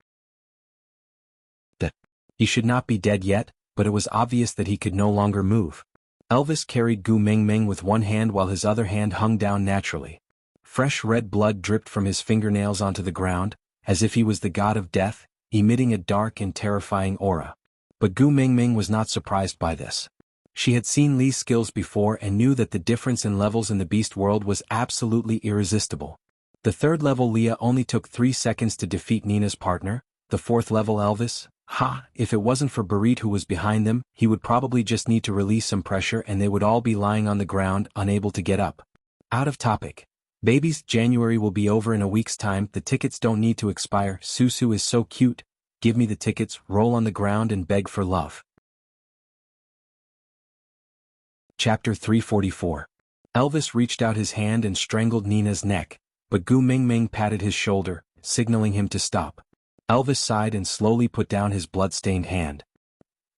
[SPEAKER 1] He should not be dead yet, but it was obvious that he could no longer move. Elvis carried Gu Mingming with one hand while his other hand hung down naturally. Fresh red blood dripped from his fingernails onto the ground, as if he was the god of death, emitting a dark and terrifying aura. But Gu Mingming was not surprised by this. She had seen Li's skills before and knew that the difference in levels in the beast world was absolutely irresistible. The 3rd level Leah only took 3 seconds to defeat Nina's partner, the 4th level Elvis, if it wasn't for Barit who was behind them, he would probably just need to release some pressure and they would all be lying on the ground, unable to get up. Out of topic. Babies, January will be over in a week's time, the tickets don't need to expire, Susu is so cute, give me the tickets, roll on the ground and beg for love. Chapter 344. Elvis reached out his hand and strangled Nina's neck, but Gu Mingming patted his shoulder, signaling him to stop. Elvis sighed and slowly put down his blood-stained hand.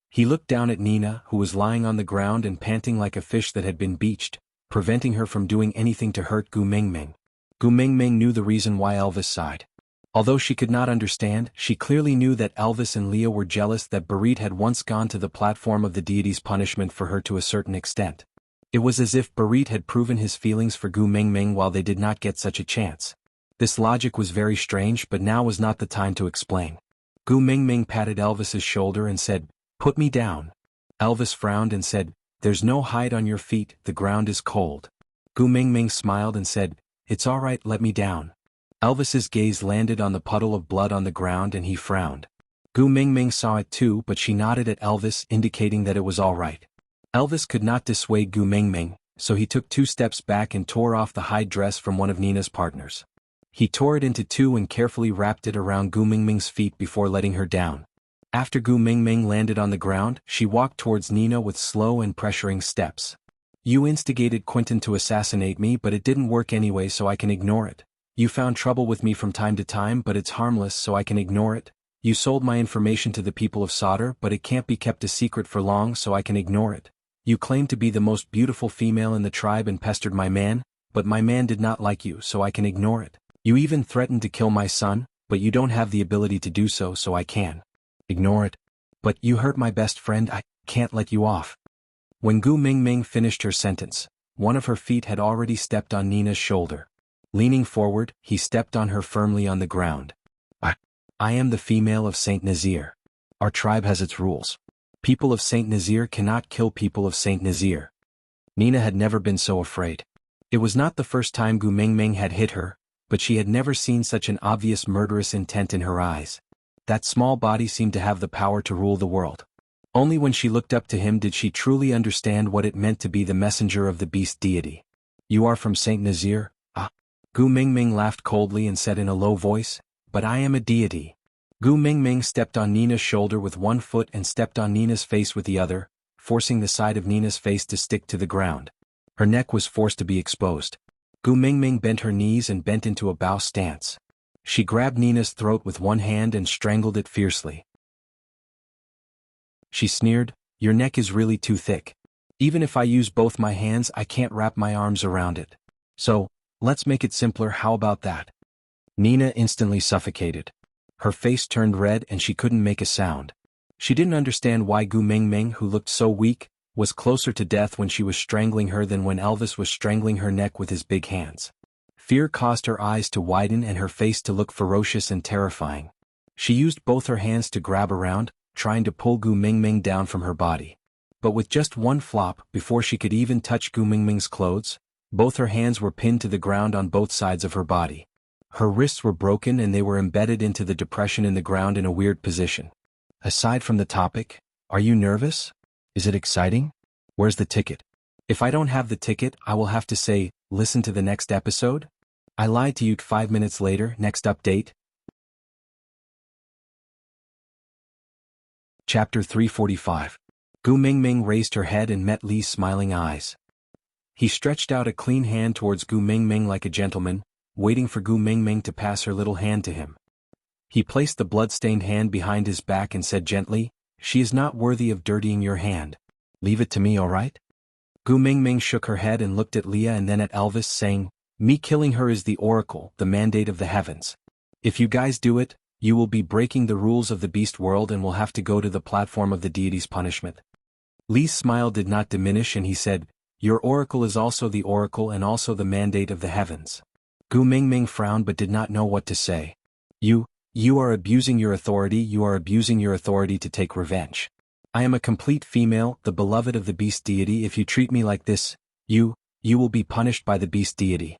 [SPEAKER 1] He looked down at Nina, who was lying on the ground and panting like a fish that had been beached, preventing her from doing anything to hurt Gu Mingming. Gu Mingming knew the reason why Elvis sighed. Although she could not understand, she clearly knew that Elvis and Leah were jealous that Barit had once gone to the platform of the deity's punishment for her to a certain extent. It was as if Barit had proven his feelings for Gu Mingming while they did not get such a chance. This logic was very strange, but now was not the time to explain. Gu Mingming patted Elvis's shoulder and said, "Put me down." Elvis frowned and said, "There's no hide on your feet, the ground is cold." Gu Mingming smiled and said, "It's all right, let me down." Elvis's gaze landed on the puddle of blood on the ground and he frowned. Gu Mingming saw it too, but she nodded at Elvis, indicating that it was all right. Elvis could not dissuade Gu Mingming, so he took 2 steps back and tore off the hide dress from one of Nina's partners. He tore it into 2 and carefully wrapped it around Gu Mingming's feet before letting her down. After Gu Mingming landed on the ground, she walked towards Nina with slow and pressuring steps. "You instigated Quentin to assassinate me, but it didn't work anyway, so I can ignore it. You found trouble with me from time to time, but it's harmless, so I can ignore it. You sold my information to the people of Sodor, but it can't be kept a secret for long, so I can ignore it. You claimed to be the most beautiful female in the tribe and pestered my man, but my man did not like you, so I can ignore it. You even threatened to kill my son, but you don't have the ability to do so, so I can ignore it. But you hurt my best friend, I can't let you off." When Gu Mingming finished her sentence, one of her feet had already stepped on Nina's shoulder. Leaning forward, he stepped on her firmly on the ground. I am the female of Saint Nazir. Our tribe has its rules. People of Saint Nazir cannot kill people of Saint Nazir." Nina had never been so afraid. It was not the first time Gu Mingming had hit her, but she had never seen such an obvious murderous intent in her eyes. That small body seemed to have the power to rule the world. Only when she looked up to him did she truly understand what it meant to be the messenger of the beast deity. "You are from Saint Nazir?" Gu Mingming laughed coldly and said in a low voice, "But I am a deity." Gu Mingming stepped on Nina's shoulder with one foot and stepped on Nina's face with the other, forcing the side of Nina's face to stick to the ground. Her neck was forced to be exposed. Gu Mingming bent her knees and bent into a bow stance. She grabbed Nina's throat with one hand and strangled it fiercely. She sneered, "Your neck is really too thick. Even if I use both my hands, I can't wrap my arms around it. So, let's make it simpler, how about that?" Nina instantly suffocated. Her face turned red and she couldn't make a sound. She didn't understand why Gu Mingming, who looked so weak, was closer to death when she was strangling her than when Elvis was strangling her neck with his big hands. Fear caused her eyes to widen and her face to look ferocious and terrifying. She used both her hands to grab around, trying to pull Gu Mingming down from her body. But with just one flop, before she could even touch Gu Mingming's clothes, both her hands were pinned to the ground on both sides of her body. Her wrists were broken and they were embedded into the depression in the ground in a weird position. Aside from the topic, are you nervous? Is it exciting? Where's the ticket? If I don't have the ticket, I will have to say, listen to the next episode? I lied to you. 5 minutes later, next update. Chapter 345. Gu Mingming raised her head and met Li's smiling eyes. He stretched out a clean hand towards Gu Mingming like a gentleman, waiting for Gu Mingming to pass her little hand to him. He placed the blood-stained hand behind his back and said gently, "She is not worthy of dirtying your hand. Leave it to me, all right?" Gu Mingming shook her head and looked at Leah and then at Elvis, saying, "Me killing her is the oracle, the mandate of the heavens. If you guys do it, you will be breaking the rules of the beast world and will have to go to the platform of the deity's punishment." Li's smile did not diminish and he said, "Your oracle is also the oracle and also the mandate of the heavens." Gu Mingming frowned but did not know what to say. You are abusing your authority. You are abusing your authority to take revenge. I am a complete female, the beloved of the beast deity. If you treat me like this, you will be punished by the beast deity."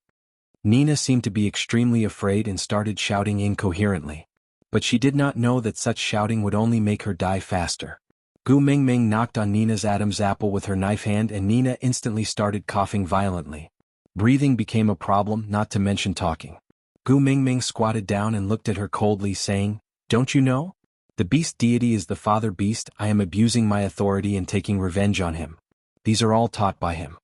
[SPEAKER 1] Nina seemed to be extremely afraid and started shouting incoherently. But she did not know that such shouting would only make her die faster. Gu Mingming knocked on Nina's Adam's apple with her knife hand and Nina instantly started coughing violently. Breathing became a problem, not to mention talking. Gu Mingming squatted down and looked at her coldly, saying, "Don't you know? The beast deity is the father beast. I am abusing my authority and taking revenge on him. These are all taught by him."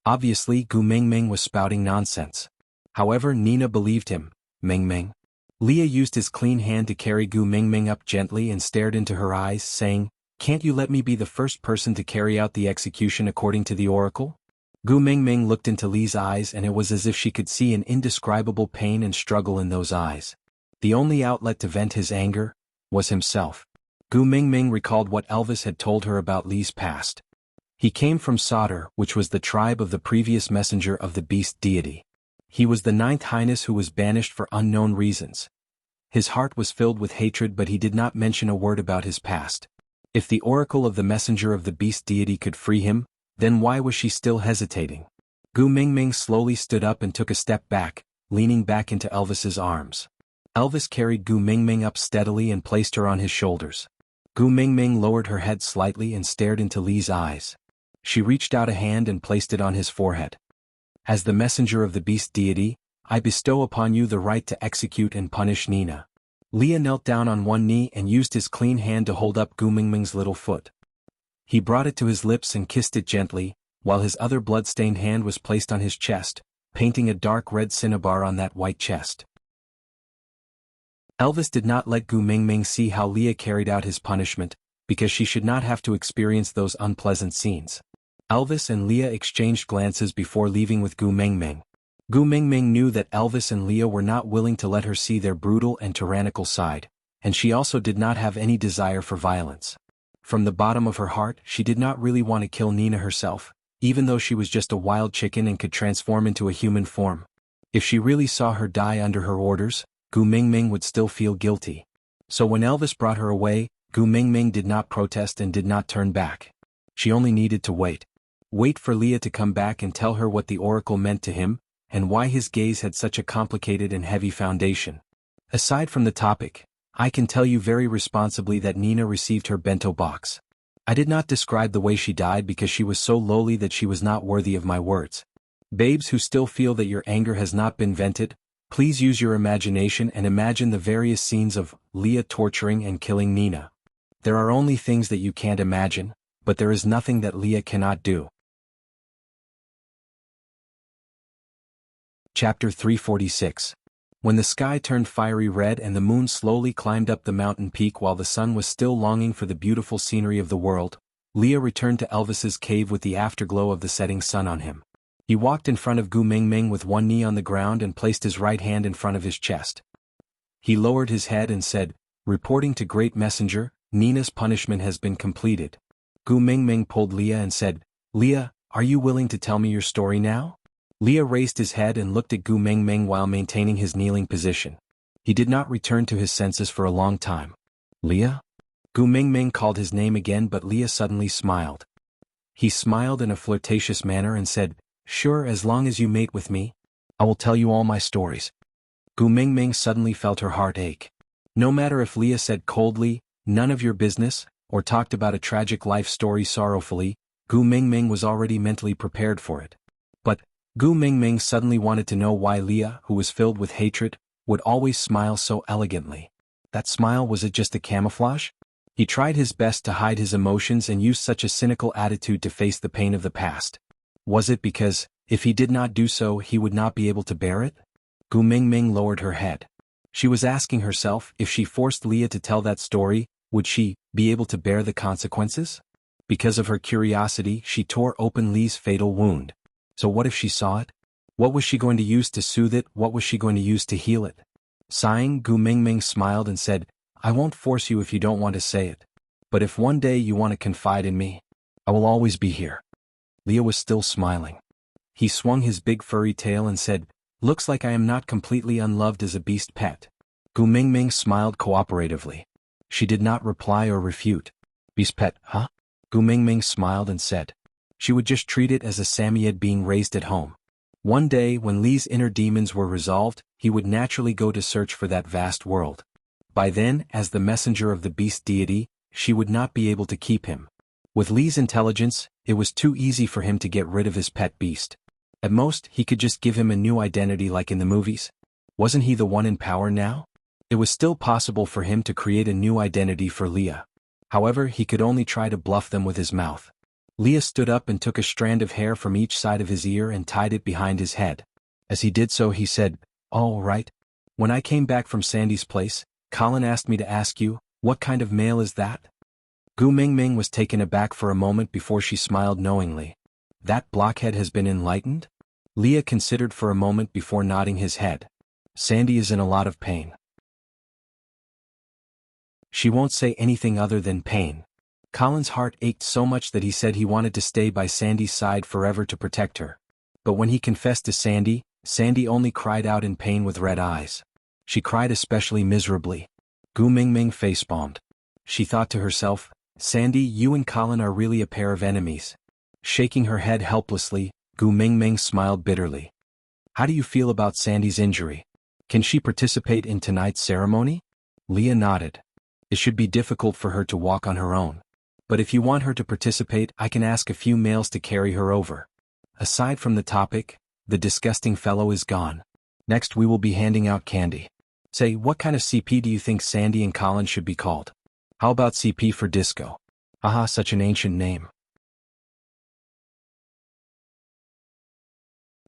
[SPEAKER 1] Obviously, Gu Mingming was spouting nonsense. However, Nina believed him. "Mingming." Leah used his clean hand to carry Gu Mingming up gently and stared into her eyes, saying, "Can't you let me be the first person to carry out the execution according to the oracle?" Gu Mingming looked into Li's eyes and it was as if she could see an indescribable pain and struggle in those eyes. The only outlet to vent his anger was himself. Gu Mingming recalled what Elvis had told her about Li's past. He came from Sauter, which was the tribe of the previous messenger of the beast deity. He was the ninth highness who was banished for unknown reasons. His heart was filled with hatred but he did not mention a word about his past. If the oracle of the messenger of the beast deity could free him, then why was she still hesitating? Gu Mingming slowly stood up and took a step back, leaning back into Elvis's arms. Elvis carried Gu Mingming up steadily and placed her on his shoulders. Gu Mingming lowered her head slightly and stared into Li's eyes. She reached out a hand and placed it on his forehead. "As the messenger of the beast deity, I bestow upon you the right to execute and punish Nina." Leah knelt down on one knee and used his clean hand to hold up Gu Mingming's little foot. He brought it to his lips and kissed it gently, while his other blood-stained hand was placed on his chest, painting a dark red cinnabar on that white chest. Elvis did not let Gu Mingming see how Leah carried out his punishment, because she should not have to experience those unpleasant scenes. Elvis and Leah exchanged glances before leaving with Gu Mingming. Gu Mingming knew that Elvis and Leah were not willing to let her see their brutal and tyrannical side, and she also did not have any desire for violence. From the bottom of her heart, she did not really want to kill Nina herself, even though she was just a wild chicken and could transform into a human form. If she really saw her die under her orders, Gu Mingming would still feel guilty. So when Elvis brought her away, Gu Mingming did not protest and did not turn back. She only needed to wait. Wait for Leah to come back and tell her what the oracle meant to him, and why his gaze had such a complicated and heavy foundation. Aside from the topic, I can tell you very responsibly that Nina received her bento box. I did not describe the way she died because she was so lowly that she was not worthy of my words. Babes who still feel that your anger has not been vented, please use your imagination and imagine the various scenes of Leah torturing and killing Nina. There are only things that you can't imagine, but there is nothing that Leah cannot do. Chapter 346. When the sky turned fiery red and the moon slowly climbed up the mountain peak while the sun was still longing for the beautiful scenery of the world, Leah returned to Elvis's cave with the afterglow of the setting sun on him. He walked in front of Gu Mingming with one knee on the ground and placed his right hand in front of his chest. He lowered his head and said, "Reporting to Great Messenger, Nina's punishment has been completed." Gu Mingming pulled Leah and said, "Leah, are you willing to tell me your story now?" Leah raised his head and looked at Gu Mingming while maintaining his kneeling position. He did not return to his senses for a long time. Leah? Gu Mingming called his name again, but Leah suddenly smiled. He smiled in a flirtatious manner and said, "Sure, as long as you mate with me, I will tell you all my stories." Gu Mingming suddenly felt her heart ache. No matter if Leah said coldly, "None of your business," or talked about a tragic life story sorrowfully, Gu Mingming was already mentally prepared for it. But Gu Mingming suddenly wanted to know why Leah, who was filled with hatred, would always smile so elegantly. That smile, was it just a camouflage? He tried his best to hide his emotions and used such a cynical attitude to face the pain of the past. Was it because, if he did not do so, he would not be able to bear it? Gu Mingming lowered her head. She was asking herself, if she forced Leah to tell that story, would she be able to bear the consequences? Because of her curiosity, she tore open Lee's fatal wound. So what if she saw it? What was she going to use to soothe it? What was she going to use to heal it? Sighing, Gu Mingming smiled and said, "I won't force you if you don't want to say it. But if one day you want to confide in me, I will always be here." Leah was still smiling. He swung his big furry tail and said, "Looks like I am not completely unloved as a beast pet." Gu Mingming smiled cooperatively. She did not reply or refute. "Beast pet, huh?" Gu Mingming smiled and said. She would just treat it as a Samoyed being raised at home. One day, when Lee's inner demons were resolved, he would naturally go to search for that vast world. By then, as the messenger of the beast deity, she would not be able to keep him. With Lee's intelligence, it was too easy for him to get rid of his pet beast. At most, he could just give him a new identity like in the movies. Wasn't he the one in power now? It was still possible for him to create a new identity for Leah. However, he could only try to bluff them with his mouth. Leah stood up and took a strand of hair from each side of his ear and tied it behind his head. As he did so, he said, "All right. When I came back from Sandy's place, Colin asked me to ask you, what kind of male is that?" Gu Mingming was taken aback for a moment before she smiled knowingly. "That blockhead has been enlightened?" Leah considered for a moment before nodding his head. "Sandy is in a lot of pain." She won't say anything other than pain. Colin's heart ached so much that he said he wanted to stay by Sandy's side forever to protect her. But when he confessed to Sandy, Sandy only cried out in pain with red eyes. She cried especially miserably. Gu Mingming facepalmed. She thought to herself, "Sandy, you and Colin are really a pair of enemies." Shaking her head helplessly, Gu Mingming smiled bitterly. "How do you feel about Sandy's injury? Can she participate in tonight's ceremony?" Leah nodded. "It should be difficult for her to walk on her own. But if you want her to participate, I can ask a few males to carry her over." Aside from the topic, the disgusting fellow is gone. Next we will be handing out candy. Say, what kind of CP do you think Sandy and Colin should be called? How about CP for disco? Haha, such an ancient name.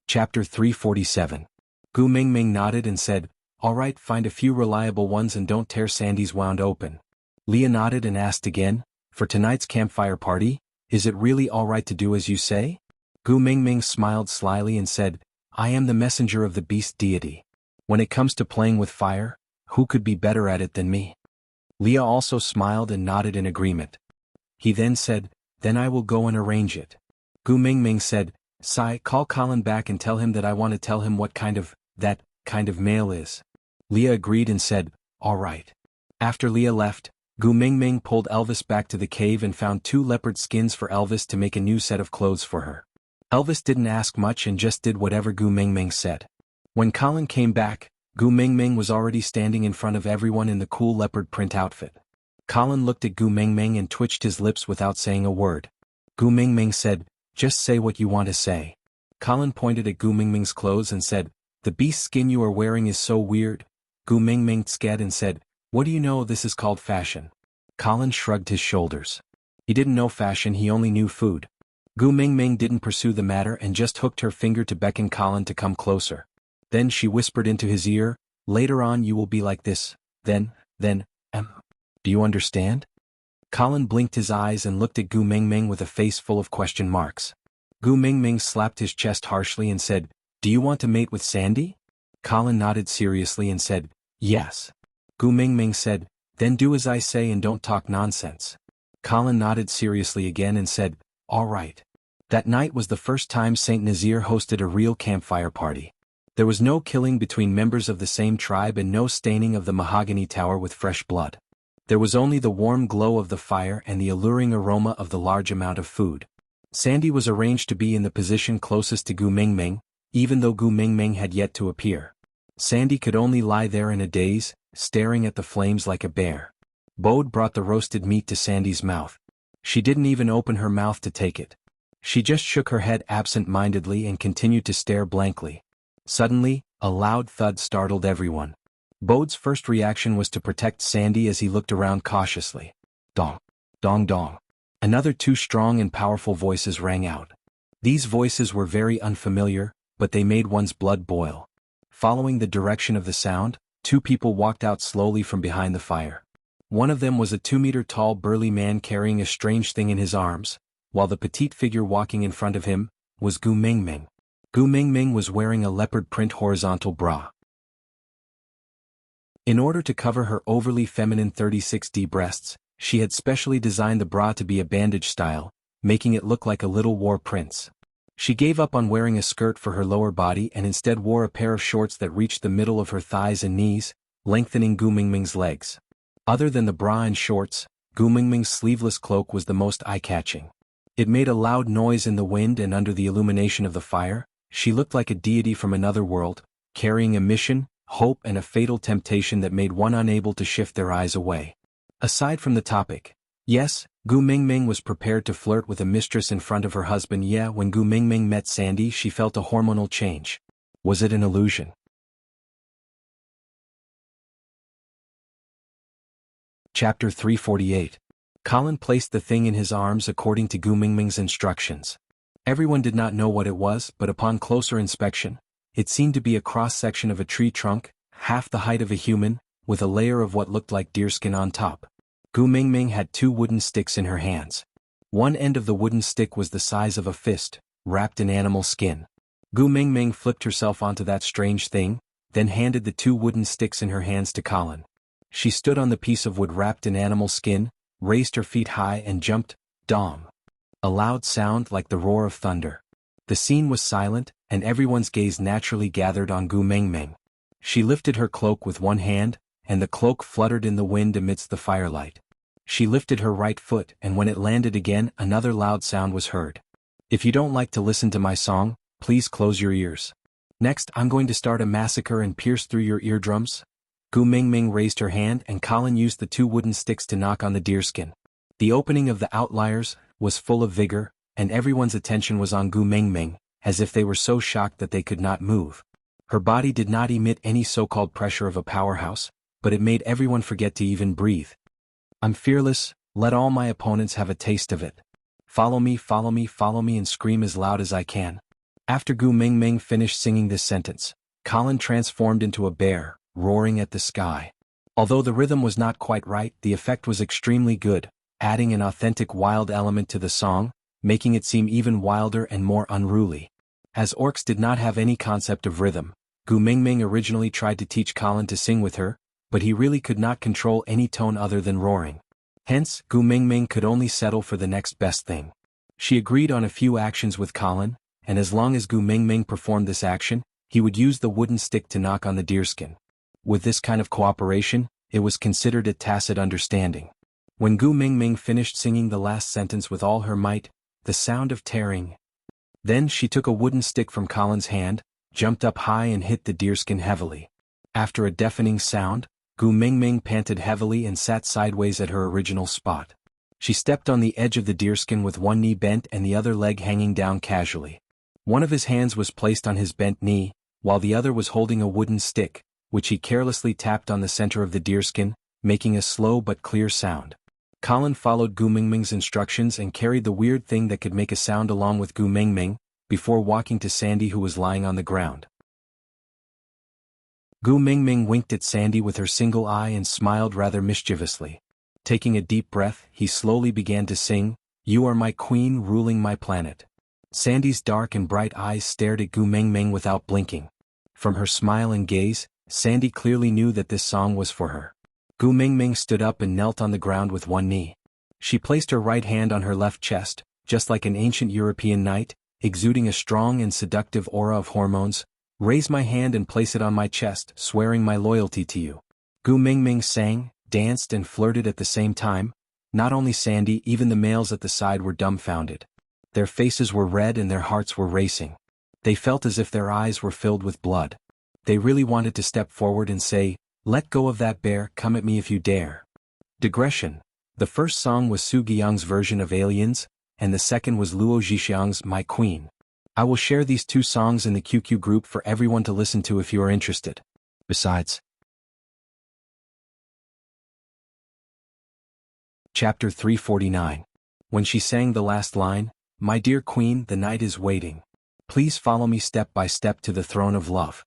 [SPEAKER 1] Chapter 347. Gu Mingming nodded and said, "All right, find a few reliable ones and don't tear Sandy's wound open." Leah nodded and asked again, "For tonight's campfire party, is it really all right to do as you say?" Gu Mingming smiled slyly and said, "I am the messenger of the beast deity. When it comes to playing with fire, who could be better at it than me?" Leah also smiled and nodded in agreement. He then said, "Then I will go and arrange it." Gu Mingming said, "Sai, call Colin back and tell him that I want to tell him what that kind of male is." Leah agreed and said, "All right." After Leah left, Gu Mingming pulled Elvis back to the cave and found 2 leopard skins for Elvis to make a new set of clothes for her. Elvis didn't ask much and just did whatever Gu Mingming said. When Colin came back, Gu Mingming was already standing in front of everyone in the cool leopard print outfit. Colin looked at Gu Mingming and twitched his lips without saying a word. Gu Mingming said, "Just say what you want to say." Colin pointed at Gu Mingming's clothes and said, "The beast skin you are wearing is so weird." Gu Mingming sked and said, "What do you know, this is called fashion." Colin shrugged his shoulders. He didn't know fashion, he only knew food. Gu Mingming didn't pursue the matter and just hooked her finger to beckon Colin to come closer. Then she whispered into his ear, "Later on you will be like this, then, do you understand?" Colin blinked his eyes and looked at Gu Mingming with a face full of question marks. Gu Mingming slapped his chest harshly and said, "Do you want to mate with Sandy?" Colin nodded seriously and said, "Yes." Gu Mingming said, "Then do as I say and don't talk nonsense." Colin nodded seriously again and said, "All right." That night was the first time Saint Nazir hosted a real campfire party. There was no killing between members of the same tribe and no staining of the mahogany tower with fresh blood. There was only the warm glow of the fire and the alluring aroma of the large amount of food. Sandy was arranged to be in the position closest to Gu Mingming, even though Gu Mingming had yet to appear. Sandy could only lie there in a daze, staring at the flames like a bear. Bode brought the roasted meat to Sandy's mouth. She didn't even open her mouth to take it. She just shook her head absent-mindedly and continued to stare blankly. Suddenly, a loud thud startled everyone. Bode's first reaction was to protect Sandy as he looked around cautiously. Dong! Dong dong! Another two strong and powerful voices rang out. These voices were very unfamiliar, but they made one's blood boil. Following the direction of the sound, two people walked out slowly from behind the fire. One of them was a 2-meter-tall burly man carrying a strange thing in his arms, while the petite figure walking in front of him was Gu Mingming. Gu Mingming was wearing a leopard print horizontal bra. In order to cover her overly feminine 36D breasts, she had specially designed the bra to be a bandage style, making it look like a little war prince. She gave up on wearing a skirt for her lower body and instead wore a pair of shorts that reached the middle of her thighs and knees, lengthening Gu Mingming's legs. Other than the bra and shorts, Gu Mingming's sleeveless cloak was the most eye-catching. It made a loud noise in the wind, and under the illumination of the fire, she looked like a deity from another world, carrying a mission, hope and a fatal temptation that made one unable to shift their eyes away. Aside from the topic, yes, Gu Mingming was prepared to flirt with a mistress in front of her husband. Yeah, when Gu Mingming met Sandy, she felt a hormonal change. Was it an illusion? Chapter 348. Colin placed the thing in his arms according to Gu Mingming's instructions. Everyone did not know what it was, but upon closer inspection, it seemed to be a cross-section of a tree trunk, half the height of a human, with a layer of what looked like deerskin on top. Gu Mingming had two wooden sticks in her hands. One end of the wooden stick was the size of a fist, wrapped in animal skin. Gu Mingming flipped herself onto that strange thing, then handed the two wooden sticks in her hands to Colin. She stood on the piece of wood wrapped in animal skin, raised her feet high and jumped, dong. A loud sound like the roar of thunder. The scene was silent, and everyone's gaze naturally gathered on Gu Mingming. She lifted her cloak with one hand, and the cloak fluttered in the wind amidst the firelight. She lifted her right foot, and when it landed again, another loud sound was heard. If you don't like to listen to my song, please close your ears. Next, I'm going to start a massacre and pierce through your eardrums. Gu Mingming raised her hand, and Colin used the two wooden sticks to knock on the deerskin. The opening of the outliers was full of vigor, and everyone's attention was on Gu Mingming, as if they were so shocked that they could not move. Her body did not emit any so-called pressure of a powerhouse, but it made everyone forget to even breathe. I'm fearless, let all my opponents have a taste of it. Follow me, follow me, follow me, and scream as loud as I can. After Gu Mingming finished singing this sentence, Colin transformed into a bear, roaring at the sky. Although the rhythm was not quite right, the effect was extremely good, adding an authentic wild element to the song, making it seem even wilder and more unruly. As orcs did not have any concept of rhythm, Gu Mingming originally tried to teach Colin to sing with her, but he really could not control any tone other than roaring. Hence, Gu Mingming could only settle for the next best thing. She agreed on a few actions with Colin, and as long as Gu Mingming performed this action, he would use the wooden stick to knock on the deerskin. With this kind of cooperation, it was considered a tacit understanding. When Gu Mingming finished singing the last sentence with all her might, the sound of tearing. Then she took a wooden stick from Colin's hand, jumped up high and hit the deerskin heavily. After a deafening sound, Gu Mingming panted heavily and sat sideways at her original spot. She stepped on the edge of the deerskin with one knee bent and the other leg hanging down casually. One of his hands was placed on his bent knee, while the other was holding a wooden stick, which he carelessly tapped on the center of the deerskin, making a slow but clear sound. Colin followed Gu Mingming's instructions and carried the weird thing that could make a sound along with Gu Mingming, before walking to Sandy, who was lying on the ground. Gu Mingming winked at Sandy with her single eye and smiled rather mischievously. Taking a deep breath, he slowly began to sing, "You are my queen ruling my planet." Sandy's dark and bright eyes stared at Gu Mingming without blinking. From her smile and gaze, Sandy clearly knew that this song was for her. Gu Mingming stood up and knelt on the ground with one knee. She placed her right hand on her left chest, just like an ancient European knight, exuding a strong and seductive aura of hormones. Raise my hand and place it on my chest, swearing my loyalty to you. Gu Mingming sang, danced and flirted at the same time. Not only Sandy, even the males at the side were dumbfounded. Their faces were red and their hearts were racing. They felt as if their eyes were filled with blood. They really wanted to step forward and say, "Let go of that bear, come at me if you dare." Digression. The first song was Su Guiyang's version of Aliens, and the second was Luo Zhixiang's My Queen. I will share these two songs in the QQ group for everyone to listen to if you are interested. Besides, Chapter 349. When she sang the last line, "My dear queen, the night is waiting. Please follow me step by step to the throne of love."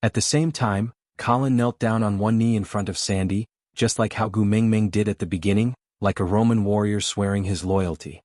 [SPEAKER 1] At the same time, Colin knelt down on one knee in front of Sandy, just like how Gu Mingming did at the beginning, like a Roman warrior swearing his loyalty.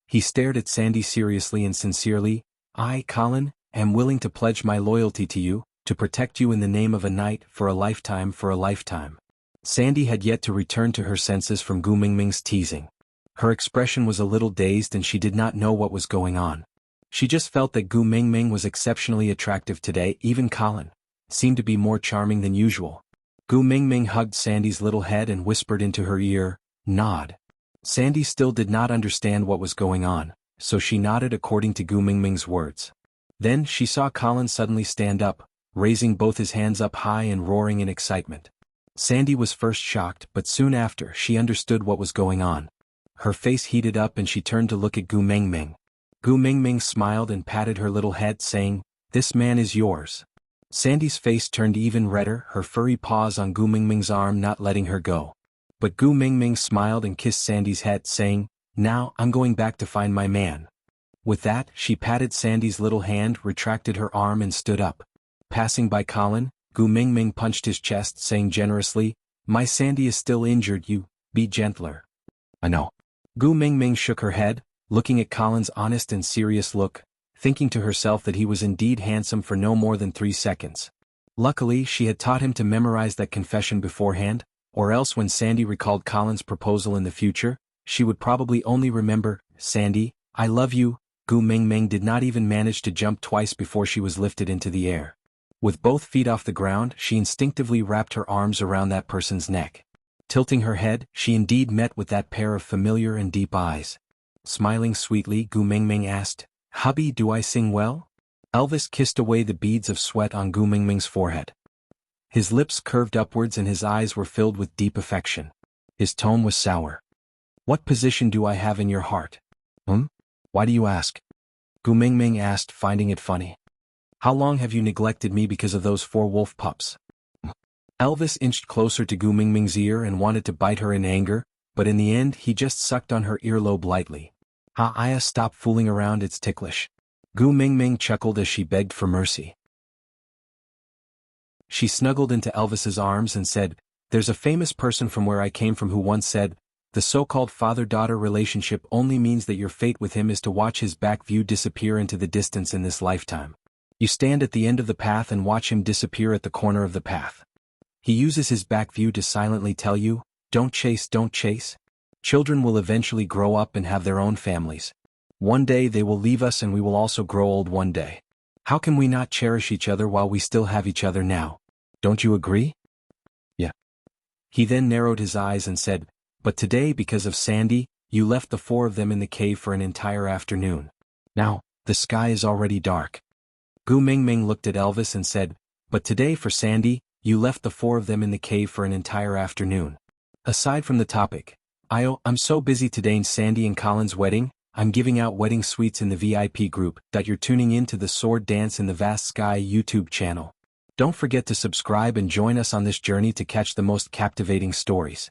[SPEAKER 1] He stared at Sandy seriously and sincerely. "I, Colin, am willing to pledge my loyalty to you, to protect you in the name of a knight, for a lifetime, for a lifetime." Sandy had yet to return to her senses from Gu Mingming's teasing. Her expression was a little dazed and she did not know what was going on. She just felt that Gu Mingming was exceptionally attractive today. Even Colin seemed to be more charming than usual. Gu Mingming hugged Sandy's little head and whispered into her ear, "Nod." Sandy still did not understand what was going on, so she nodded according to Gu Mingming's words. Then she saw Colin suddenly stand up, raising both his hands up high and roaring in excitement. Sandy was first shocked, but soon after she understood what was going on. Her face heated up and she turned to look at Gu Mingming. Gu Mingming smiled and patted her little head, saying, "This man is yours." Sandy's face turned even redder, her furry paws on Gu Mingming's arm not letting her go. But Gu Mingming smiled and kissed Sandy's head, saying, "Now, I'm going back to find my man." With that, she patted Sandy's little hand, retracted her arm and stood up. Passing by Colin, Gu Mingming punched his chest, saying generously, "My Sandy is still injured, you, be gentler." "I know." Gu Mingming shook her head, looking at Colin's honest and serious look, thinking to herself that he was indeed handsome for no more than 3 seconds. Luckily, she had taught him to memorize that confession beforehand, or else when Sandy recalled Colin's proposal in the future, she would probably only remember, "Sandy, I love you." Gu Mingming did not even manage to jump twice before she was lifted into the air. With both feet off the ground, she instinctively wrapped her arms around that person's neck. Tilting her head, she indeed met with that pair of familiar and deep eyes. Smiling sweetly, Gu Mingming asked, "Hubby, do I sing well?" Elvis kissed away the beads of sweat on Gu Mingming's forehead. His lips curved upwards and his eyes were filled with deep affection. His tone was sour. "What position do I have in your heart?" Why do you ask?" Gu Mingming asked, finding it funny. "How long have you neglected me because of those 4 wolf pups?" Elvis inched closer to Gu Mingming's ear and wanted to bite her in anger, but in the end he just sucked on her earlobe lightly. "Aya, stop fooling around, it's ticklish." Gu Mingming chuckled as she begged for mercy. She snuggled into Elvis's arms and said, "There's a famous person from where I came from who once said, the so-called father-daughter relationship only means that your fate with him is to watch his back view disappear into the distance in this lifetime. You stand at the end of the path and watch him disappear at the corner of the path. He uses his back view to silently tell you, don't chase, don't chase. Children will eventually grow up and have their own families. One day they will leave us and we will also grow old one day. How can we not cherish each other while we still have each other now? Don't you agree?" "Yeah." He then narrowed his eyes and said, "But today, because of Sandy, you left the 4 of them in the cave for an entire afternoon. Now, the sky is already dark." Gu Mingming looked at Elvis and said, "But today for Sandy, you left the 4 of them in the cave for an entire afternoon. Aside from the topic, I'm so busy today in Sandy and Colin's wedding, I'm giving out wedding sweets in the VIP group that you're tuning in to the Sword Dance in the Vast Sky YouTube channel. Don't forget to subscribe and join us on this journey to catch the most captivating stories."